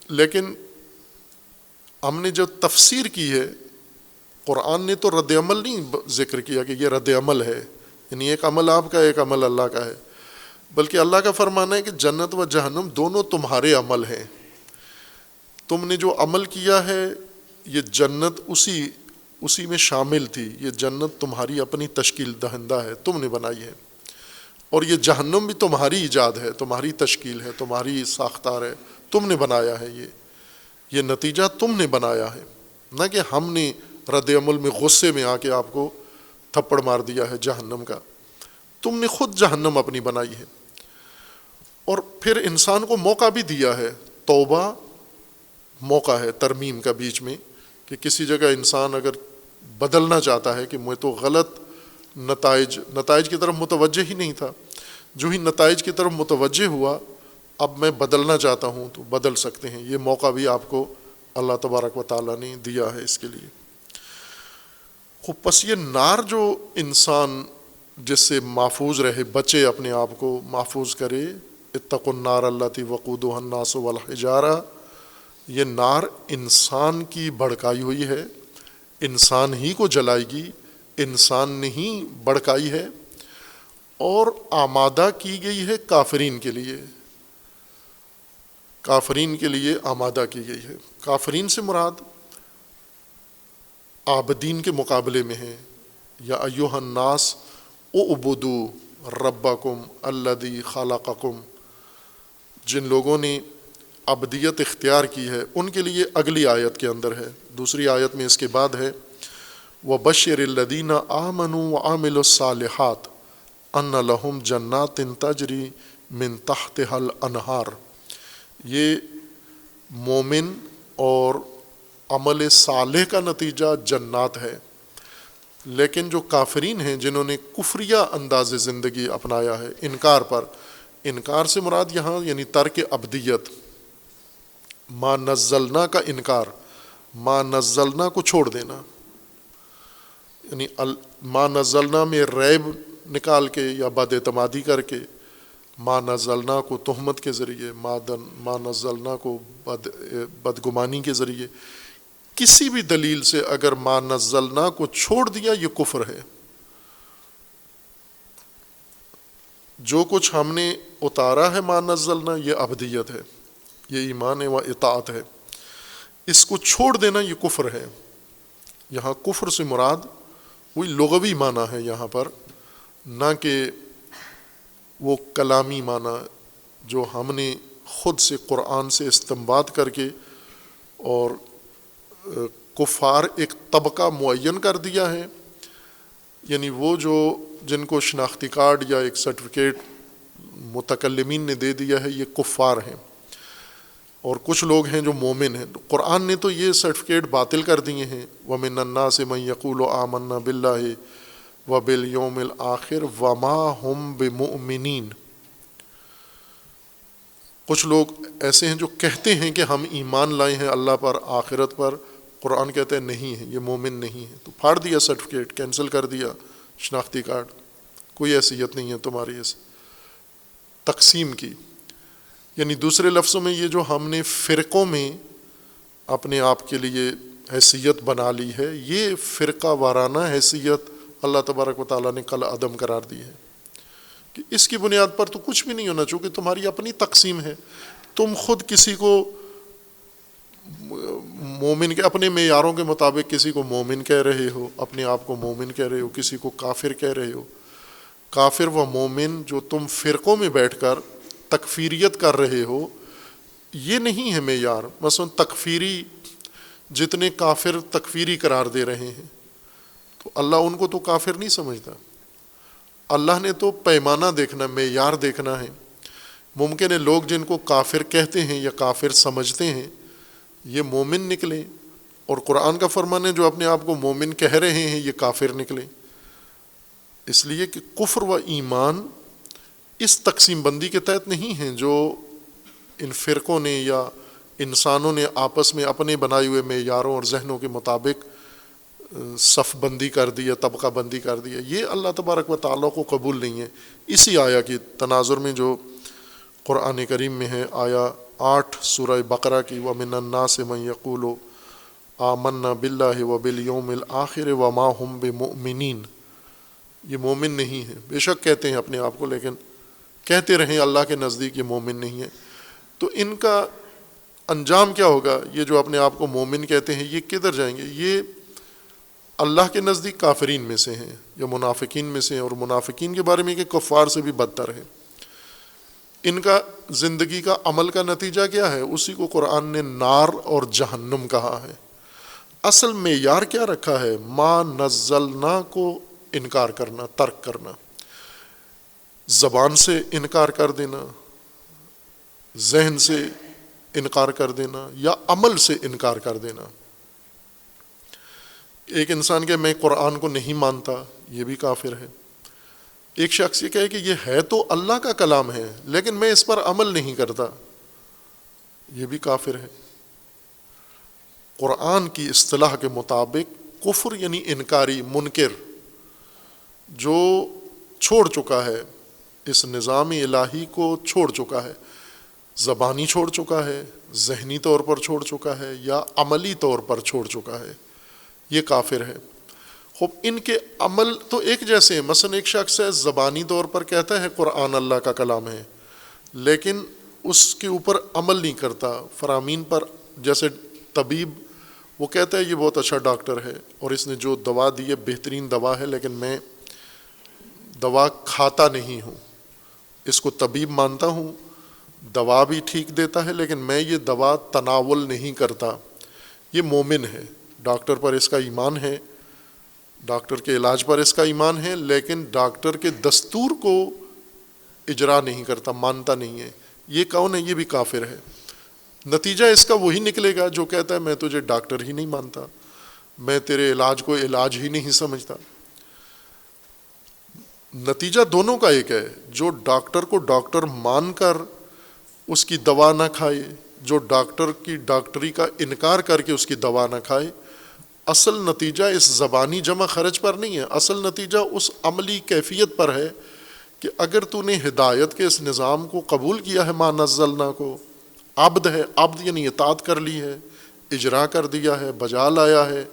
[SPEAKER 1] لیکن ہم نے جو تفسیر کی ہے، قرآن نے تو رد عمل نہیں ذکر کیا کہ یہ رد عمل ہے، یعنی ایک عمل آپ کا ایک عمل اللہ کا ہے، بلکہ اللہ کا فرمانا ہے کہ جنت و جہنم دونوں تمہارے عمل ہیں. تم نے جو عمل کیا ہے یہ جنت اسی میں شامل تھی، یہ جنت تمہاری اپنی تشکیل دہندہ ہے، تم نے بنائی ہے، اور یہ جہنم بھی تمہاری ایجاد ہے، تمہاری تشکیل ہے، تمہاری ساختار ہے، تم نے بنایا ہے. یہ نتیجہ تم نے بنایا ہے، نہ کہ ہم نے رد عمل میں غصے میں آ کے آپ کو تھپڑ مار دیا ہے جہنم کا. تم نے خود جہنم اپنی بنائی ہے. اور پھر انسان کو موقع بھی دیا ہے، توبہ موقع ہے ترمیم کا بیچ میں، کہ کسی جگہ انسان اگر بدلنا چاہتا ہے کہ میں تو غلط نتائج کی طرف متوجہ ہی نہیں تھا، جو ہی نتائج کی طرف متوجہ ہوا اب میں بدلنا چاہتا ہوں تو بدل سکتے ہیں. یہ موقع بھی آپ کو اللہ تبارک و تعالیٰ نے دیا ہے اس کے لیے. خوب پس یہ نار جو انسان جس سے محفوظ رہے، بچے، اپنے آپ کو محفوظ کرے، اتقوا النار التی وقودها الناس والحجارہ، یہ نار انسان کی بھڑکائی ہوئی ہے، انسان ہی کو جلائے گی، انسان نے ہی بھڑکائی ہے، اور آمادہ کی گئی ہے کافرین کے لیے. کافرین کے لیے آمادہ کی گئی ہے. کافرین سے مراد عابدین کے مقابلے میں ہے. یا ایھا الناس اعبدوا ربکم الذی خلقکم، جن لوگوں نے عبدیت اختیار کی ہے ان کے لیے اگلی آیت کے اندر ہے. دوسری آیت میں اس کے بعد ہے وَبَشِّرِ الَّذِينَ آمَنُوا وَعَمِلُوا الصَّالِحَاتِ أَنَّ لَهُمْ جَنَّاتٍ تَجْرِي مِن تَحْتِهَا الْأَنْهَارُ. یہ مومن اور عمل صالح کا نتیجہ جنات ہے. لیکن جو کافرین ہیں جنہوں نے کفریہ انداز زندگی اپنایا ہے، انکار سے مراد یہاں یعنی ترک عبدیت، ما نزلنا کا انکار، ما نزلنا کو چھوڑ دینا، یعنی ما نزلنا میں ریب نکال کے یا بد اعتمادی کر کے، ما نزلنا کو تہمت کے ذریعے، ما نزلنا کو بدگمانی کے ذریعے، کسی بھی دلیل سے اگر ما نزلنا کو چھوڑ دیا یہ کفر ہے. جو کچھ ہم نے اتارا ہے ما نزلنا یہ عبدیت ہے، یہ ایمان و اطاعت ہے. اس کو چھوڑ دینا یہ کفر ہے. یہاں کفر سے مراد وہی لغوی معنی ہے یہاں پر، نہ کہ وہ کلامی معنی جو ہم نے خود سے قرآن سے استنباط کر کے اور کفار ایک طبقہ معین کر دیا ہے. یعنی وہ جو جن کو شناختی کارڈ یا ایک سرٹیفکیٹ متکلمین نے دے دیا ہے یہ کفار ہیں، اور کچھ لوگ ہیں جو مومن ہیں. قرآن نے تو یہ سرٹیفکیٹ باطل کر دیے ہیں. وَمِنَ النَّاسِ مَن يَقُولُ آمَنَّا بِاللَّهِ وَبِالْيَوْمِ الْآخِرِ وَمَا هُمْ بِمُؤْمِنِينَ. کچھ لوگ ایسے ہیں جو کہتے ہیں کہ ہم ایمان لائے ہیں اللہ پر، آخرت پر. قرآن کہتے ہیں نہیں ہے، یہ مومن نہیں ہے. تو پھاڑ دیا سرٹیفکیٹ، کینسل کر دیا شناختی کارڈ، کوئی حیثیت نہیں ہے تمہاری اس تقسیم کی. یعنی دوسرے لفظوں میں یہ جو ہم نے فرقوں میں اپنے آپ کے لیے حیثیت بنا لی ہے، یہ فرقہ وارانہ حیثیت اللہ تبارک و تعالیٰ نے کل عدم قرار دی ہے کہ اس کی بنیاد پر تو کچھ بھی نہیں ہونا چاہیے. تمہاری اپنی تقسیم ہے، تم خود کسی کو مومن کے اپنے معیاروں کے مطابق کسی کو مومن کہہ رہے ہو، اپنے آپ کو مومن کہہ رہے ہو، کسی کو کافر کہہ رہے ہو. کافر و مومن جو تم فرقوں میں بیٹھ کر تکفیریت کر رہے ہو یہ نہیں ہے معیار. مثلا تکفیری جتنے کافر تکفیری قرار دے رہے ہیں تو اللہ ان کو تو کافر نہیں سمجھتا. اللہ نے تو پیمانہ دیکھنا، معیار دیکھنا ہے. ممکن ہے لوگ جن کو کافر کہتے ہیں یا کافر سمجھتے ہیں یہ مومن نکلیں، اور قرآن کا فرمان ہے جو اپنے آپ کو مومن کہہ رہے ہیں یہ کافر نکلیں. اس لیے کہ کفر و ایمان اس تقسیم بندی کے تحت نہیں ہیں جو ان فرقوں نے یا انسانوں نے آپس میں اپنے بنائے ہوئے معیاروں اور ذہنوں کے مطابق صف بندی کر دی ہے، طبقہ بندی کر دی ہے. یہ اللہ تبارک و تعالیٰ کو قبول نہیں ہے. اسی آیا کی تناظر میں جو قرآن کریم میں ہے آیا 8 سورہ بقرہ کی وَمِنَ النَّاسِ مَن يَقُولُ آمَنَّا بِاللَّهِ وَبِالْيَوْمِ الْآخِرِ وَمَا هُمْ بِمُؤْمِنِينَ، یہ مومن نہیں ہیں، بے شک کہتے ہیں اپنے آپ کو، لیکن کہتے رہیں اللہ کے نزدیک یہ مومن نہیں ہے۔ تو ان کا انجام کیا ہوگا؟ یہ جو اپنے آپ کو مومن کہتے ہیں یہ کدھر جائیں گے؟ یہ اللہ کے نزدیک کافرین میں سے ہیں یا منافقین میں سے ہیں، اور منافقین کے بارے میں کہ کفار سے بھی بدتر ہے۔ ان کا زندگی کا عمل کا نتیجہ کیا ہے؟ اسی کو قرآن نے نار اور جہنم کہا ہے۔ اصل معیار کیا رکھا ہے؟ ما نزلنا کو انکار کرنا، ترک کرنا، زبان سے انکار کر دینا، ذہن سے انکار کر دینا، یا عمل سے انکار کر دینا۔ ایک انسان کہ میں قرآن کو نہیں مانتا، یہ بھی کافر ہے۔ ایک شخص یہ کہے کہ یہ ہے تو اللہ کا کلام ہے لیکن میں اس پر عمل نہیں کرتا، یہ بھی کافر ہے۔ قرآن کی اصطلاح کے مطابق کفر یعنی انکاری، منکر، جو چھوڑ چکا ہے اس نظام الہی کو، چھوڑ چکا ہے، زبانی چھوڑ چکا ہے، ذہنی طور پر چھوڑ چکا ہے، یا عملی طور پر چھوڑ چکا ہے، یہ کافر ہے۔ خوب ان کے عمل تو ایک جیسے ہیں۔ مثلا ایک شخص ہے زبانی طور پر کہتا ہے قرآن اللہ کا کلام ہے، لیکن اس کے اوپر عمل نہیں کرتا، فرامین پر، جیسے طبیب وہ کہتا ہے یہ بہت اچھا ڈاکٹر ہے اور اس نے جو دوا دی ہے بہترین دوا ہے، لیکن میں دوا کھاتا نہیں ہوں، اس کو طبیب مانتا ہوں، دوا بھی ٹھیک دیتا ہے لیکن میں یہ دوا تناول نہیں کرتا، یہ مومن ہے، ڈاکٹر پر اس کا ایمان ہے، ڈاکٹر کے علاج پر اس کا ایمان ہے، لیکن ڈاکٹر کے دستور کو اجرا نہیں کرتا، مانتا نہیں ہے، یہ کون ہے؟ یہ بھی کافر ہے۔ نتیجہ اس کا وہی نکلے گا جو کہتا ہے میں تجھے ڈاکٹر ہی نہیں مانتا، میں تیرے علاج کو علاج ہی نہیں سمجھتا۔ نتیجہ دونوں کا ایک ہے، جو ڈاکٹر کو ڈاکٹر مان کر اس کی دوا نہ کھائے، جو ڈاکٹر کی ڈاکٹری کا انکار کر کے اس کی دوا نہ کھائے، اصل نتیجہ اس زبانی جمع خرچ پر نہیں ہے، اصل نتیجہ اس عملی کیفیت پر ہے کہ اگر تو نے ہدایت کے اس نظام کو قبول کیا ہے، ما نزلنا کو، عبد ہے، عبد یعنی اطاعت کر لی ہے، اجرا کر دیا ہے، بجا لایا ہے،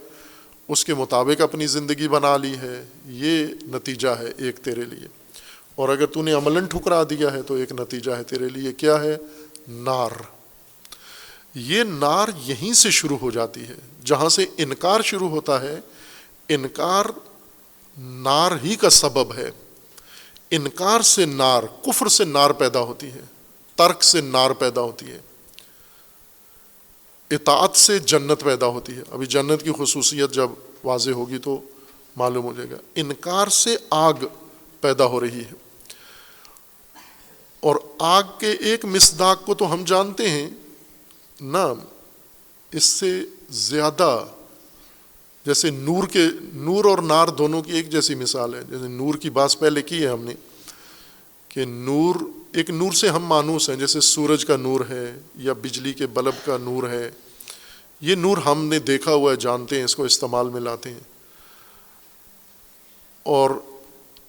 [SPEAKER 1] اس کے مطابق اپنی زندگی بنا لی ہے، یہ نتیجہ ہے ایک تیرے لیے۔ اور اگر تو نے عملاً ٹھکرا دیا ہے تو ایک نتیجہ ہے تیرے لیے، کیا ہے؟ نار۔ یہ نار یہیں سے شروع ہو جاتی ہے، جہاں سے انکار شروع ہوتا ہے۔ انکار نار ہی کا سبب ہے، انکار سے نار، کفر سے نار پیدا ہوتی ہے، ترک سے نار پیدا ہوتی ہے، اطاعت سے جنت پیدا ہوتی ہے۔ ابھی جنت کی خصوصیت جب واضح ہوگی تو معلوم ہو جائے گا۔ انکار سے آگ پیدا ہو رہی ہے، اور آگ کے ایک مصداق کو تو ہم جانتے ہیں نا، اس سے زیادہ جیسے نور اور نار دونوں کی ایک جیسی مثال ہے۔ جیسے نور کی بات پہلے کی ہے ہم نے کہ نور، ایک نور سے ہم مانوس ہیں، جیسے سورج کا نور ہے یا بجلی کے بلب کا نور ہے، یہ نور ہم نے دیکھا ہوا ہے، جانتے ہیں، اس کو استعمال میں لاتے ہیں۔ اور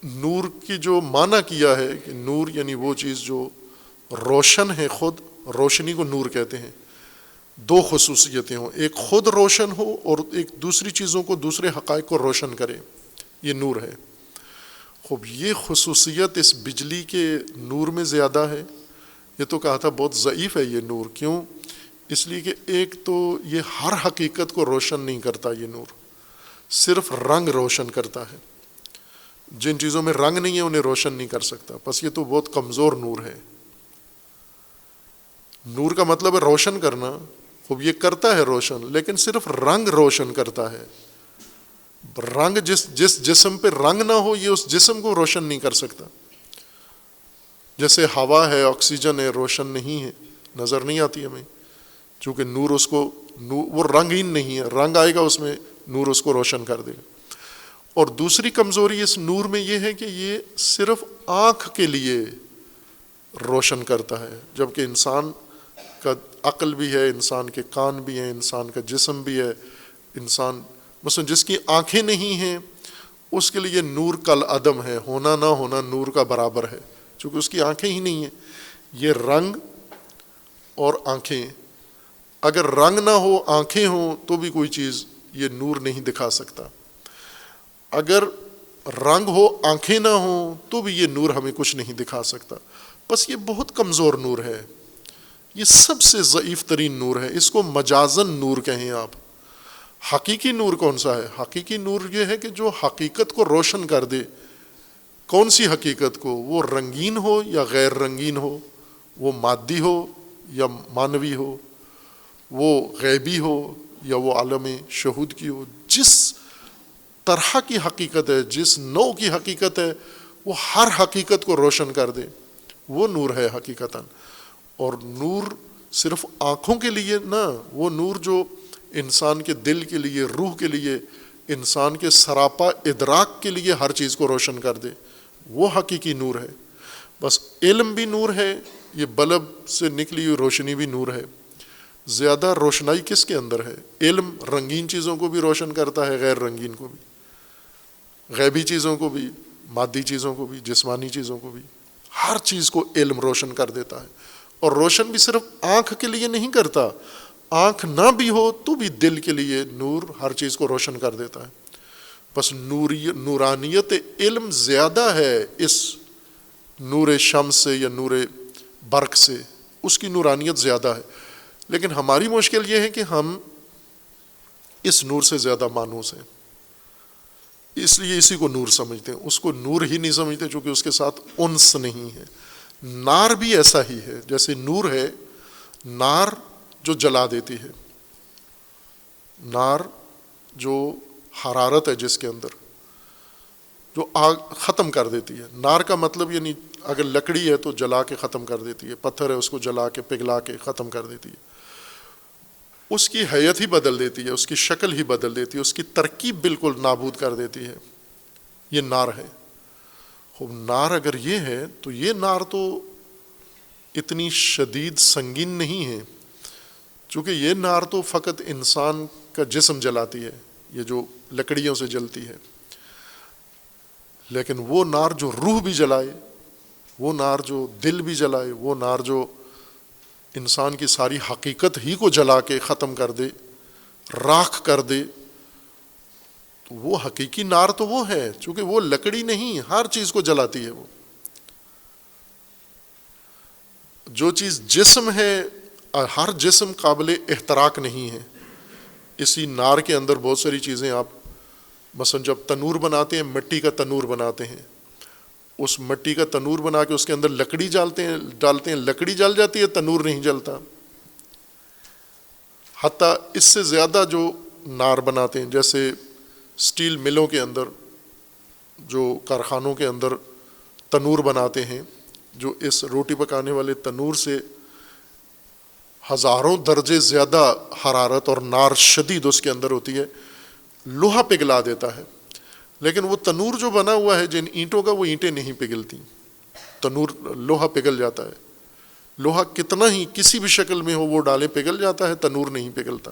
[SPEAKER 1] نور کی جو معنی کیا ہے کہ نور یعنی وہ چیز جو روشن ہے، خود روشنی کو نور کہتے ہیں۔ دو خصوصیتیں ہوں، ایک خود روشن ہو اور ایک دوسری چیزوں کو، دوسرے حقائق کو روشن کرے، یہ نور ہے۔ خوب یہ خصوصیت اس بجلی کے نور میں زیادہ ہے۔ یہ تو کہا تھا بہت ضعیف ہے یہ نور، کیوں؟ اس لیے کہ ایک تو یہ ہر حقیقت کو روشن نہیں کرتا، یہ نور صرف رنگ روشن کرتا ہے، جن چیزوں میں رنگ نہیں ہے انہیں روشن نہیں کر سکتا، بس یہ تو بہت کمزور نور ہے۔ نور کا مطلب ہے روشن کرنا، خوب یہ کرتا ہے روشن، لیکن صرف رنگ روشن کرتا ہے۔ رنگ جس جسم پہ رنگ نہ ہو یہ اس جسم کو روشن نہیں کر سکتا۔ جیسے ہوا ہے، آکسیجن ہے، روشن نہیں ہے، نظر نہیں آتی ہمیں، چونکہ نور اس کو، وہ رنگین نہیں ہے، رنگ آئے گا اس میں، نور اس کو روشن کر دے گا۔ اور دوسری کمزوری اس نور میں یہ ہے کہ یہ صرف آنکھ کے لیے روشن کرتا ہے، جبکہ انسان کا عقل بھی ہے، انسان کے کان بھی ہیں، انسان کا جسم بھی ہے۔ انسان مثلا جس کی آنکھیں نہیں ہیں اس کے لیے نور کل عدم ہے، ہونا نہ ہونا نور کا برابر ہے، چونکہ اس کی آنکھیں ہی نہیں ہیں۔ یہ رنگ اور آنکھیں، اگر رنگ نہ ہو آنکھیں ہوں تو بھی کوئی چیز یہ نور نہیں دکھا سکتا. اگر رنگ ہو آنکھیں نہ ہوں تو بھی یہ نور ہمیں کچھ نہیں دکھا سکتا. بس یہ بہت کمزور نور ہے، یہ سب سے ضعیف ترین نور ہے. اس کو مجازن نور کہیں آپ. حقیقی نور کون سا ہے؟ حقیقی نور یہ ہے کہ جو حقیقت کو روشن کر دے. کون سی حقیقت کو؟ وہ رنگین ہو یا غیر رنگین ہو، وہ مادی ہو یا معنوی ہو، وہ غیبی ہو یا وہ عالم شہود کی ہو. جس طرح کی حقیقت ہے، جس نوع کی حقیقت ہے، وہ ہر حقیقت کو روشن کر دے، وہ نور ہے حقیقتاً. اور نور صرف آنکھوں کے لیے نہ، وہ نور جو انسان کے دل کے لیے، روح کے لیے، انسان کے سراپا ادراک کے لیے ہر چیز کو روشن کر دے، وہ حقیقی نور ہے. بس علم بھی نور ہے، یہ بلب سے نکلی ہوئی روشنی بھی نور ہے. زیادہ روشنائی کس کے اندر ہے؟ علم رنگین چیزوں کو بھی روشن کرتا ہے، غیر رنگین کو بھی، غیبی چیزوں کو بھی، مادی چیزوں کو بھی، جسمانی چیزوں کو بھی. ہر چیز کو علم روشن کر دیتا ہے. اور روشن بھی صرف آنکھ کے لیے نہیں کرتا، آنکھ نہ بھی ہو تو بھی دل کے لیے نور ہر چیز کو روشن کر دیتا ہے. بس نورانیت علم زیادہ ہے اس نور شمس سے یا نور برق سے، اس کی نورانیت زیادہ ہے. لیکن ہماری مشکل یہ ہے کہ ہم اس نور سے زیادہ مانوس ہیں، اس لیے اسی کو نور سمجھتے ہیں، اس کو نور ہی نہیں سمجھتے چونکہ اس کے ساتھ انس نہیں ہے. نار بھی ایسا ہی ہے، جیسے نور ہے، نار جو جلا دیتی ہے، نار جو حرارت ہے جس کے اندر، جو آگ ختم کر دیتی ہے. نار کا مطلب یعنی اگر لکڑی ہے تو جلا کے ختم کر دیتی ہے، پتھر ہے اس کو جلا کے پگھلا کے ختم کر دیتی ہے، اس کی حیت ہی بدل دیتی ہے، اس کی شکل ہی بدل دیتی ہے، اس کی ترکیب بالکل نابود کر دیتی ہے. یہ نار ہے. خوب نار اگر یہ ہے تو یہ نار تو اتنی شدید سنگین نہیں ہے، چونکہ یہ نار تو فقط انسان کا جسم جلاتی ہے، یہ جو لکڑیوں سے جلتی ہے. لیکن وہ نار جو روح بھی جلائے، وہ نار جو دل بھی جلائے، وہ نار جو انسان کی ساری حقیقت ہی کو جلا کے ختم کر دے، راکھ کر دے، تو وہ حقیقی نار تو وہ ہے، چونکہ وہ لکڑی نہیں، ہر چیز کو جلاتی ہے. وہ جو چیز جسم ہے، ہر جسم قابل احتراق نہیں ہے. اسی نار کے اندر بہت ساری چیزیں، آپ مثلا جب تنور بناتے ہیں، مٹی کا تنور بناتے ہیں، اس مٹی کا تنور بنا کے اس کے اندر لکڑی ڈالتے ہیں، لکڑی جل جاتی ہے، تنور نہیں جلتا. حتیٰ اس سے زیادہ جو نار بناتے ہیں، جیسے سٹیل ملوں کے اندر، جو کارخانوں کے اندر تنور بناتے ہیں، جو اس روٹی پکانے والے تنور سے ہزاروں درجے زیادہ حرارت اور نار شدید اس کے اندر ہوتی ہے، لوہا پگھلا دیتا ہے. لیکن وہ تنور جو بنا ہوا ہے جن اینٹوں کا، وہ اینٹیں نہیں پگھلتی، تنور لوہا پگھل جاتا ہے. لوہا کتنا ہی کسی بھی شکل میں ہو وہ ڈالے پگھل جاتا ہے، تنور نہیں پگھلتا.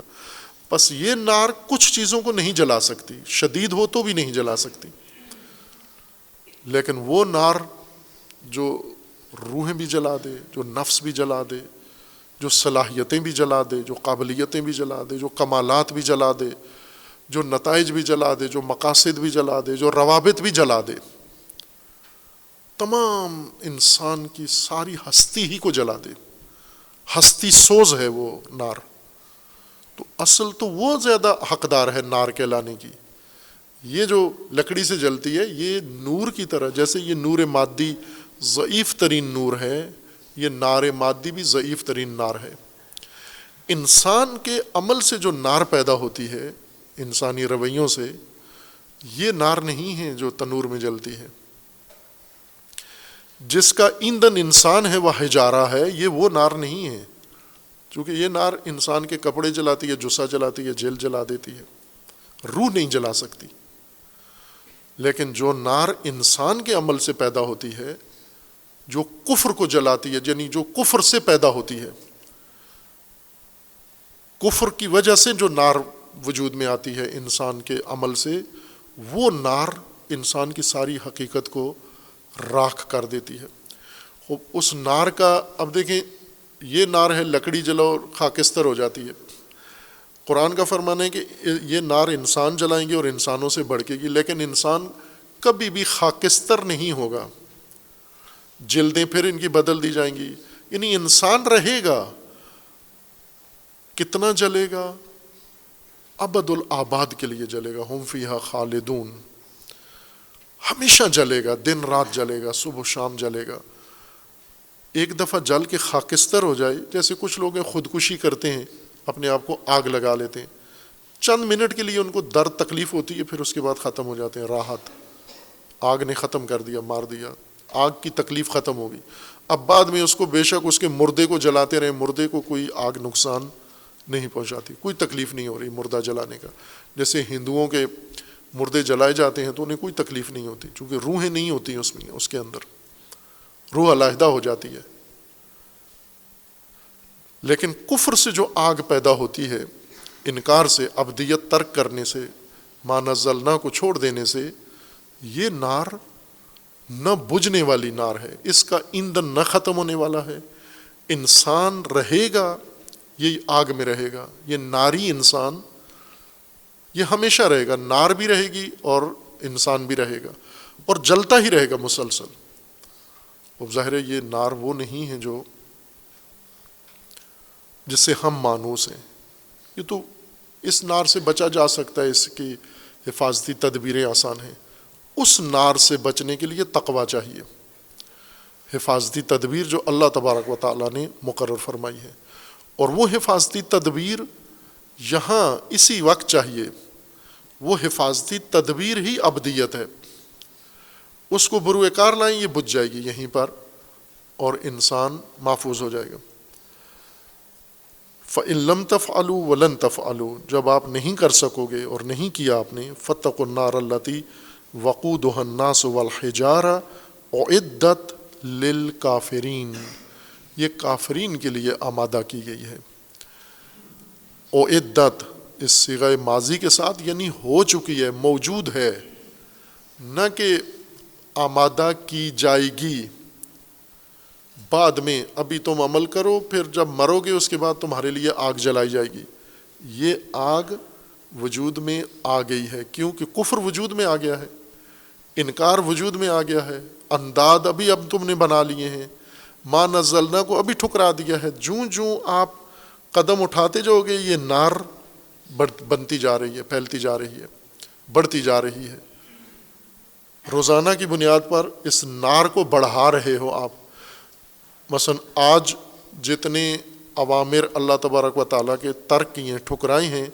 [SPEAKER 1] بس یہ نار کچھ چیزوں کو نہیں جلا سکتی، شدید ہو تو بھی نہیں جلا سکتی. لیکن وہ نار جو روحیں بھی جلا دے، جو نفس بھی جلا دے، جو صلاحیتیں بھی جلا دے، جو قابلیتیں بھی جلا دے، جو کمالات بھی جلا دے، جو نتائج بھی جلا دے، جو مقاصد بھی جلا دے، جو روابط بھی جلا دے، تمام انسان کی ساری ہستی ہی کو جلا دے، ہستی سوز ہے وہ نار. تو اصل تو وہ زیادہ حقدار ہے نار کہلانے کی. یہ جو لکڑی سے جلتی ہے، یہ نور کی طرح، جیسے یہ نور مادی ضعیف ترین نور ہے، یہ نار مادی بھی ضعیف ترین نار ہے. انسان کے عمل سے جو نار پیدا ہوتی ہے، انسانی رویوں سے، یہ نار نہیں ہے جو تنور میں جلتی ہے. جس کا ایندھن انسان ہے وہ حجارہ ہے، یہ وہ نار نہیں ہے. چونکہ یہ نار انسان کے کپڑے جلاتی ہے، جسا جلاتی ہے، جلد جلا دیتی ہے، روح نہیں جلا سکتی. لیکن جو نار انسان کے عمل سے پیدا ہوتی ہے، جو کفر کو جلاتی ہے، یعنی جو کفر سے پیدا ہوتی ہے، کفر کی وجہ سے جو نار وجود میں آتی ہے انسان کے عمل سے، وہ نار انسان کی ساری حقیقت کو راکھ کر دیتی ہے. اس نار کا اب دیکھیں، یہ نار ہے لکڑی جلاؤ خاکستر ہو جاتی ہے. قرآن کا فرمان ہے کہ یہ نار انسان جلائیں گے اور انسانوں سے بڑھے گی، لیکن انسان کبھی بھی خاکستر نہیں ہوگا. جلدیں پھر ان کی بدل دی جائیں گی، یعنی انسان رہے گا. کتنا جلے گا؟ ابد الآباد کے لیے جلے گا. ہم فیہا خالدون، ہمیشہ جلے گا، دن رات جلے گا، صبح و شام جلے گا. ایک دفعہ جل کے خاکستر ہو جائے، جیسے کچھ لوگ خودکشی کرتے ہیں، اپنے آپ کو آگ لگا لیتے ہیں. چند منٹ کے لیے ان کو درد تکلیف ہوتی ہے، پھر اس کے بعد ختم ہو جاتے ہیں. راحت، آگ نے ختم کر دیا، مار دیا، آگ کی تکلیف ختم ہوگی. اب بعد میں اس کو بے شک اس کے مردے کو جلاتے رہے، مردے کو کوئی آگ نقصان نہیں پہنچاتی، کوئی تکلیف نہیں ہو رہی مردہ جلانے کا. جیسے ہندوؤں کے مردے جلائے جاتے ہیں تو انہیں کوئی تکلیف نہیں ہوتی، چونکہ روحیں نہیں ہوتی اس میں، اس کے اندر روح علیحدہ ہو جاتی ہے. لیکن کفر سے جو آگ پیدا ہوتی ہے، انکار سے، ابدیت ترک کرنے سے، ما نزلنا کو چھوڑ دینے سے، یہ نار نہ بجھنے والی نار ہے، اس کا ایندھن نہ ختم ہونے والا ہے. انسان رہے گا، یہ آگ میں رہے گا. یہ ناری انسان یہ ہمیشہ رہے گا، نار بھی رہے گی اور انسان بھی رہے گا، اور جلتا ہی رہے گا مسلسل. اب ظاہر ہے یہ نار وہ نہیں ہے جو جس سے ہم مانوس ہیں. یہ تو اس نار سے بچا جا سکتا ہے، اس کی حفاظتی تدبیریں آسان ہیں. اس نار سے بچنے کے لیے تقویٰ چاہیے، حفاظتی تدبیر جو اللہ تبارک و تعالیٰ نے مقرر فرمائی ہے. اور وہ حفاظتی تدبیر یہاں اسی وقت چاہیے. وہ حفاظتی تدبیر ہی ابدیت ہے. اس کو بروئے کار لائیں، یہ بجھ جائے گی یہیں پر اور انسان محفوظ ہو جائے گا. فَإِن لَمْ تَفْعَلُوا وَلَن تَفْعَلُوا، جب آپ نہیں کر سکو گے اور نہیں کیا آپ نے، فَاتَّقُوا النَّارَ الَّتِي وَقُودُهَا النَّاسُ وَالْحِجَارَةُ أُعِدَّتْ لِلْكَافِرِينَ، یہ کافرین کے لیے آمادہ کی گئی ہے. اعدت اس صیغہ ماضی کے ساتھ، یعنی ہو چکی ہے، موجود ہے، نہ کہ آمادہ کی جائے گی بعد میں. ابھی تم عمل کرو، پھر جب مرو گے اس کے بعد تمہارے لیے آگ جلائی جائے گی. یہ آگ وجود میں آ گئی ہے، کیونکہ کفر وجود میں آ گیا ہے، انکار وجود میں آ گیا ہے، انداد ابھی اب تم نے بنا لیے ہیں، ما نزلنا کو ابھی ٹھکرا دیا ہے. جوں آپ قدم اٹھاتے جاؤ گے یہ نار بنتی جا رہی ہے، پھیلتی جا رہی ہے، بڑھتی جا رہی ہے. روزانہ کی بنیاد پر اس نار کو بڑھا رہے ہو آپ. مثلا آج جتنے اوامر اللہ تبارک و تعالیٰ کے ترک کیے، ٹھکرائے ہیں،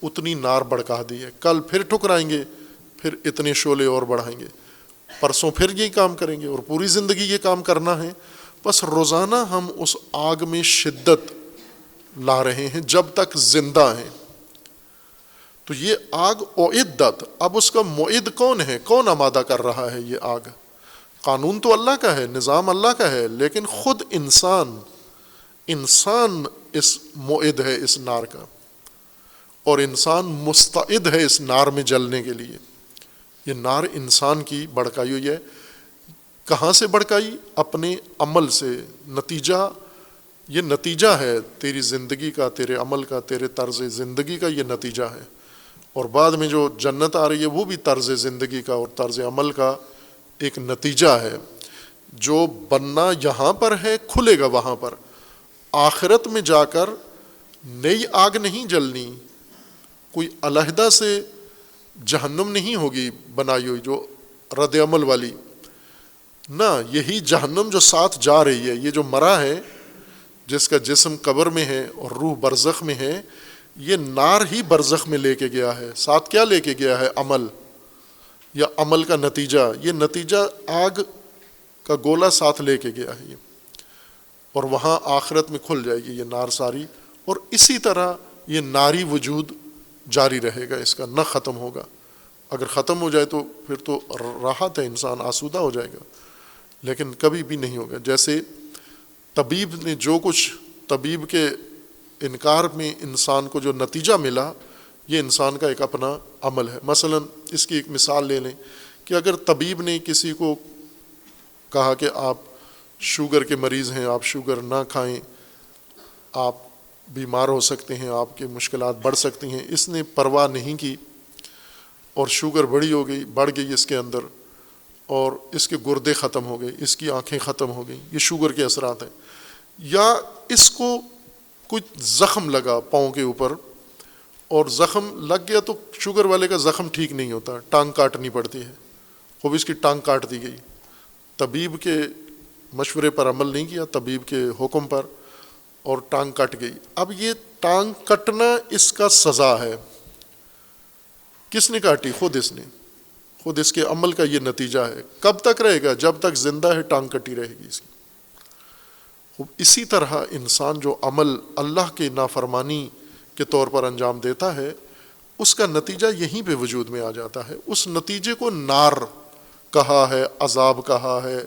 [SPEAKER 1] اتنی نار بڑھا دی ہے. کل پھر ٹھکرائیں گے، پھر اتنے شعلے اور بڑھائیں گے، پرسوں پھر یہی کام کریں گے، اور پوری زندگی یہ کام کرنا ہے. بس روزانہ ہم اس آگ میں شدت لا رہے ہیں جب تک زندہ ہیں. تو یہ آگ اعدت، اب اس کا معد کون ہے؟ کون آمادہ کر رہا ہے یہ آگ؟ قانون تو اللہ کا ہے، نظام اللہ کا ہے، لیکن خود انسان اس معد ہے اس نار کا، اور انسان مستعد ہے اس نار میں جلنے کے لیے. یہ نار انسان کی بڑکائی ہوئی ہے. کہاں سے بڑکائی؟ اپنے عمل سے. نتیجہ، یہ نتیجہ ہے تیری زندگی کا، تیرے عمل کا، تیرے طرز زندگی کا، یہ نتیجہ ہے. اور بعد میں جو جنت آ رہی ہے وہ بھی طرز زندگی کا اور طرز عمل کا ایک نتیجہ ہے. جو بننا یہاں پر ہے کھلے گا وہاں پر. آخرت میں جا کر نئی آگ نہیں جلنی، کوئی علیحدہ سے جہنم نہیں ہوگی بنائی ہوئی جو رد عمل والی، نہ، یہی جہنم جو ساتھ جا رہی ہے. یہ جو مرا ہے، جس کا جسم قبر میں ہے اور روح برزخ میں ہے، یہ نار ہی برزخ میں لے کے گیا ہے. ساتھ کیا لے کے گیا ہے؟ عمل، یا عمل کا نتیجہ. یہ نتیجہ آگ کا گولا ساتھ لے کے گیا ہے یہ، اور وہاں آخرت میں کھل جائے گی یہ نار ساری. اور اسی طرح یہ ناری وجود جاری رہے گا، اس کا نہ ختم ہوگا. اگر ختم ہو جائے تو پھر تو راحت ہے، انسان آسودہ ہو جائے گا، لیکن کبھی بھی نہیں ہوگا. جیسے طبیب نے جو کچھ، طبیب کے انکار میں انسان کو جو نتیجہ ملا، یہ انسان کا ایک اپنا عمل ہے. مثلا اس کی ایک مثال لے لیں کہ اگر طبیب نے کسی کو کہا کہ آپ شوگر کے مریض ہیں، آپ شوگر نہ کھائیں، آپ بیمار ہو سکتے ہیں، آپ کی مشکلات بڑھ سکتی ہیں. اس نے پرواہ نہیں کی اور شوگر بڑھ گئی اس کے اندر، اور اس کے گردے ختم ہو گئے، اس کی آنکھیں ختم ہو گئیں. یہ شوگر کے اثرات ہیں. یا اس کو کچھ زخم لگا پاؤں کے اوپر، اور زخم لگ گیا تو شوگر والے کا زخم ٹھیک نہیں ہوتا، ٹانگ کاٹنی پڑتی ہے. خوب اس کی ٹانگ کاٹ دی گئی، طبیب کے مشورے پر عمل نہیں کیا، طبیب کے حکم پر، اور ٹانگ کٹ گئی. اب یہ ٹانگ کٹنا اس کا سزا ہے. کس نے کاٹی؟ خود اس نے، خود اس کے عمل کا یہ نتیجہ ہے. کب تک رہے گا؟ جب تک زندہ ہے ٹانگ کٹی رہے گی اس کی. اسی طرح انسان جو عمل اللہ کی نافرمانی کے طور پر انجام دیتا ہے، اس کا نتیجہ یہیں پہ وجود میں آ جاتا ہے. اس نتیجے کو نار کہا ہے، عذاب کہا ہے،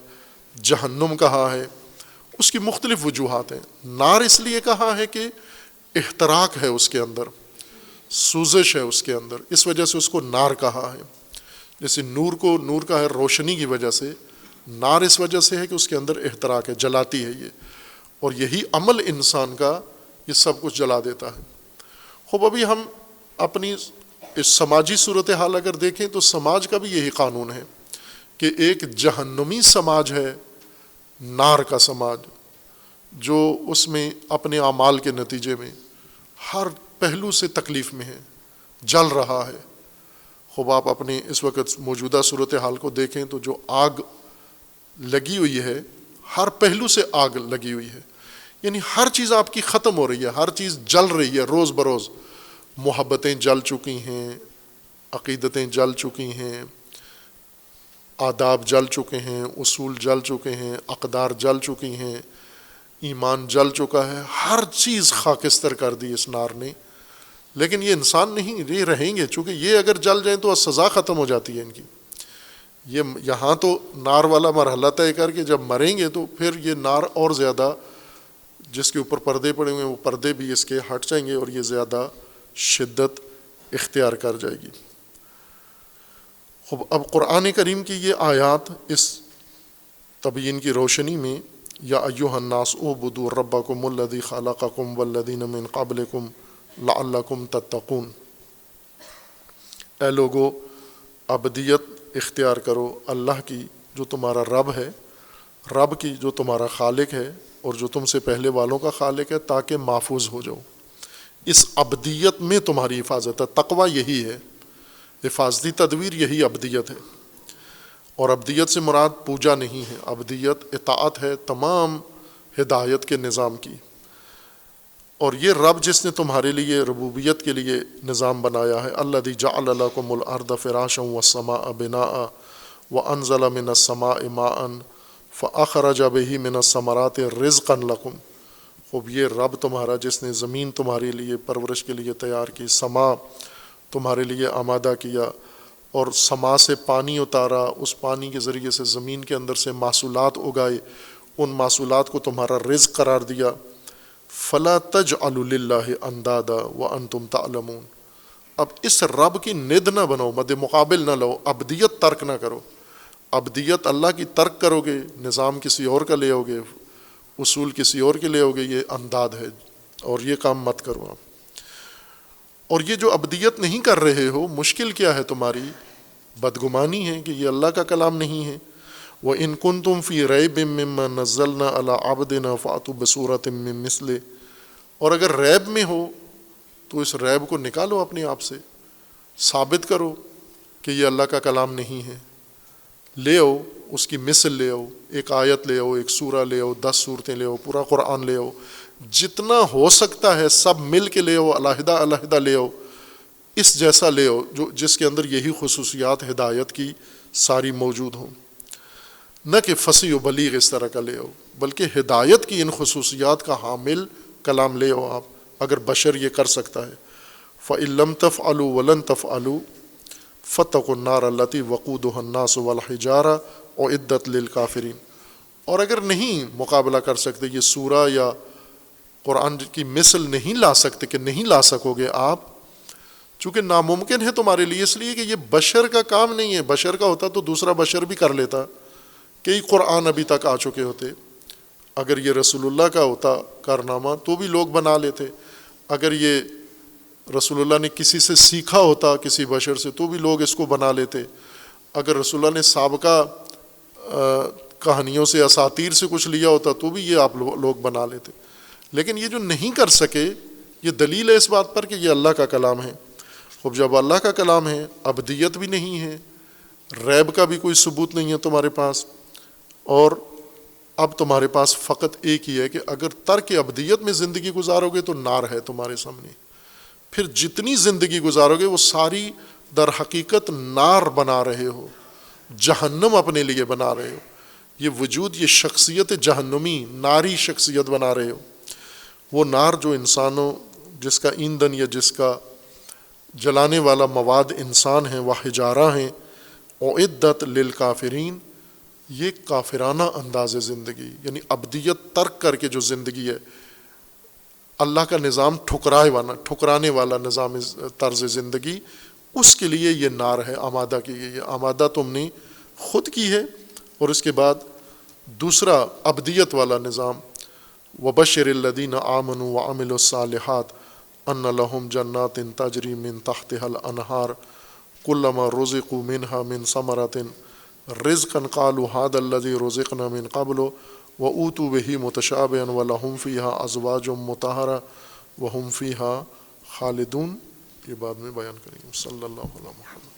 [SPEAKER 1] جہنم کہا ہے. اس کی مختلف وجوہات ہیں. نار اس لیے کہا ہے کہ احتراق ہے اس کے اندر، سوزش ہے اس کے اندر، اس وجہ سے اس کو نار کہا ہے. جیسے نور کا ہے روشنی کی وجہ سے، نار اس وجہ سے ہے کہ اس کے اندر احتراق ہے، جلاتی ہے یہ. اور یہی عمل انسان کا یہ سب کچھ جلا دیتا ہے. خوب ابھی ہم اپنی اس سماجی صورتحال اگر دیکھیں تو سماج کا بھی یہی قانون ہے کہ ایک جہنمی سماج ہے، نار کا سماج، جو اس میں اپنے اعمال کے نتیجے میں ہر پہلو سے تکلیف میں ہے، جل رہا ہے. خوب آپ اپنے اس وقت موجودہ صورتحال کو دیکھیں تو جو آگ لگی ہوئی ہے، ہر پہلو سے آگ لگی ہوئی ہے. یعنی ہر چیز آپ کی ختم ہو رہی ہے، ہر چیز جل رہی ہے روز بروز. محبتیں جل چکی ہیں، عقیدتیں جل چکی ہیں، آداب جل چکے ہیں، اصول جل چکے ہیں، اقدار جل چکی ہیں، ایمان جل چکا ہے. ہر چیز خاکستر کر دی اس نار نے. لیکن یہ انسان نہیں، یہ رہیں گے، چونکہ یہ اگر جل جائیں تو سزا ختم ہو جاتی ہے ان کی. یہ یہاں تو نار والا مرحلہ طے کر کے جب مریں گے تو پھر یہ نار اور زیادہ، جس کے اوپر پردے پڑے ہوئے ہیں وہ پردے بھی اس کے ہٹ جائیں گے اور یہ زیادہ شدت اختیار کر جائے گی. اب قرآن کریم کی یہ آیات اس تبیین کی روشنی میں، یا ایھا الناس اعبدوا ربکم الذی خلقکم والذین من قبلکم لعلکم تتقون، اے لوگو عبدیت اختیار کرو اللہ کی جو تمہارا رب ہے، رب کی جو تمہارا خالق ہے اور جو تم سے پہلے والوں کا خالق ہے، تاکہ محفوظ ہو جاؤ. اس عبدیت میں تمہاری حفاظت ہے. تقویٰ یہی ہے، حفاظتی تدبیر یہی عبدیت ہے. اور عبدیت سے مراد پوجا نہیں ہے، عبدیت اطاعت ہے تمام ہدایت کے نظام کی. اور یہ رب جس نے تمہارے لیے ربوبیت کے لیے نظام بنایا ہے، الذی جعل لکم الارض فراشا والسماء بناء وانزل من السماء ماء فاخرج به من الثمرات رزقا لکم. خوب یہ رب تمہارا جس نے زمین تمہارے لیے پرورش کے لیے تیار کی، سما تمہارے لیے آمادہ کیا، اور سما سے پانی اتارا، اس پانی کے ذریعے سے زمین کے اندر سے محصولات اگائے، ان محصولات کو تمہارا رزق قرار دیا. فلا تجعلوا للہ اندادا وانتم تعلمون. اب اس رب کی ند نہ بنو، مد مقابل نہ لو، عبدیت ترک نہ کرو. عبدیت اللہ کی ترک کرو گے، نظام کسی اور کا لے آؤ گے، اصول کسی اور کے لے آؤ گے، یہ انداد ہے اور یہ کام مت کرو آپ. اور یہ جو عبدیت نہیں کر رہے ہو، مشکل کیا ہے تمہاری؟ بدگمانی ہے کہ یہ اللہ کا کلام نہیں ہے. وَإِن كُنتُمْ فِي رَيْبٍ مِّمَّا نَزَّلْنَا عَلَىٰ عَبْدِنَا فَأْتُوا بِسُورَةٍ مِّن مِّثْلِهِ. اور اگر ریب میں ہو تو اس ریب کو نکالو اپنے آپ سے، ثابت کرو کہ یہ اللہ کا کلام نہیں ہے. لے آؤ اس کی مثل، لے آؤ ایک آیت، لے آؤ ایک سورہ، لے آؤ 10 سورتیں لے آؤ، پورا قرآن لے آؤ، جتنا ہو سکتا ہے سب مل کے لے آؤ، علیحدہ علیحدہ لے آؤ، اس جیسا لے آؤ جس کے اندر یہی خصوصیات ہدایت کی ساری موجود ہوں. نہ کہ فصیح و بلیغ اس طرح کا لے آؤ، بلکہ ہدایت کی ان خصوصیات کا حامل کلام لے آؤ آپ، اگر بشر یہ کر سکتا ہے. فَإِن لَّمْ تَفْعَلُوا وَلَن تَفْعَلُوا فَاتَّقُوا النَّارَ الَّتِي وَقُودُهَا النَّاسُ وَالْحِجَارَةُ أُعِدَّتْ لِلْكَافِرِينَ. اور اگر نہیں مقابلہ کر سکتے، یہ سورہ یا قرآن کی مثل نہیں لا سکتے، کہ نہیں لا سکو گے آپ، چونکہ ناممکن ہے تمہارے لیے، اس لیے کہ یہ بشر کا کام نہیں ہے. بشر کا ہوتا تو دوسرا بشر بھی کر لیتا، کئی قرآن ابھی تک آ چکے ہوتے. اگر یہ رسول اللہ کا ہوتا کارنامہ تو بھی لوگ بنا لیتے، اگر یہ رسول اللہ نے کسی سے سیکھا ہوتا کسی بشر سے تو بھی لوگ اس کو بنا لیتے، اگر رسول اللہ نے سابقہ کہانیوں سے اساطیر سے کچھ لیا ہوتا تو بھی یہ آپ لوگ بنا لیتے، لیکن یہ جو نہیں کر سکے یہ دلیل ہے اس بات پر کہ یہ اللہ کا کلام ہے۔ خب جب اللہ کا کلام ہے، ابدیت بھی نہیں ہے، ریب کا بھی کوئی ثبوت نہیں ہے تمہارے پاس، اور اب تمہارے پاس فقط ایک ہی ہے کہ اگر ترک ابدیت میں زندگی گزارو گے تو نار ہے تمہارے سامنے، پھر جتنی زندگی گزارو گے وہ ساری در حقیقت نار بنا رہے ہو، جہنم اپنے لیے بنا رہے ہو، یہ وجود، یہ شخصیت جہنمی ناری شخصیت بنا رہے ہو۔ وہ نار جو انسانوں، جس کا ایندھن یا جس کا جلانے والا مواد انسان ہیں، وہ حجارہ ہیں، اعدت للکافرین، یہ کافرانہ انداز زندگی، یعنی ابدیت ترک کر کے جو زندگی ہے، اللہ کا نظام ٹھکرانے والا نظام طرز زندگی، اس کے لیے یہ نار ہے آمادہ کی گئی ہے۔ آمادہ تم نے خود کی ہے، اور اس کے بعد دوسرا ابدیت والا نظام، وبشر الذین آمنوا وعملوا الصالحات ان لهم جنات تجری من تحتها الانہار کلما رزقوا منها من ثمرة رزقا قالوا هذا الذي رزقنا من قبل وأوتوا به متشابها ولهم فيها ازواج مطہرة وهم فيها خالدون۔ یہ بعد میں بیان کریں گے۔ صلی اللہ علیہ محمد۔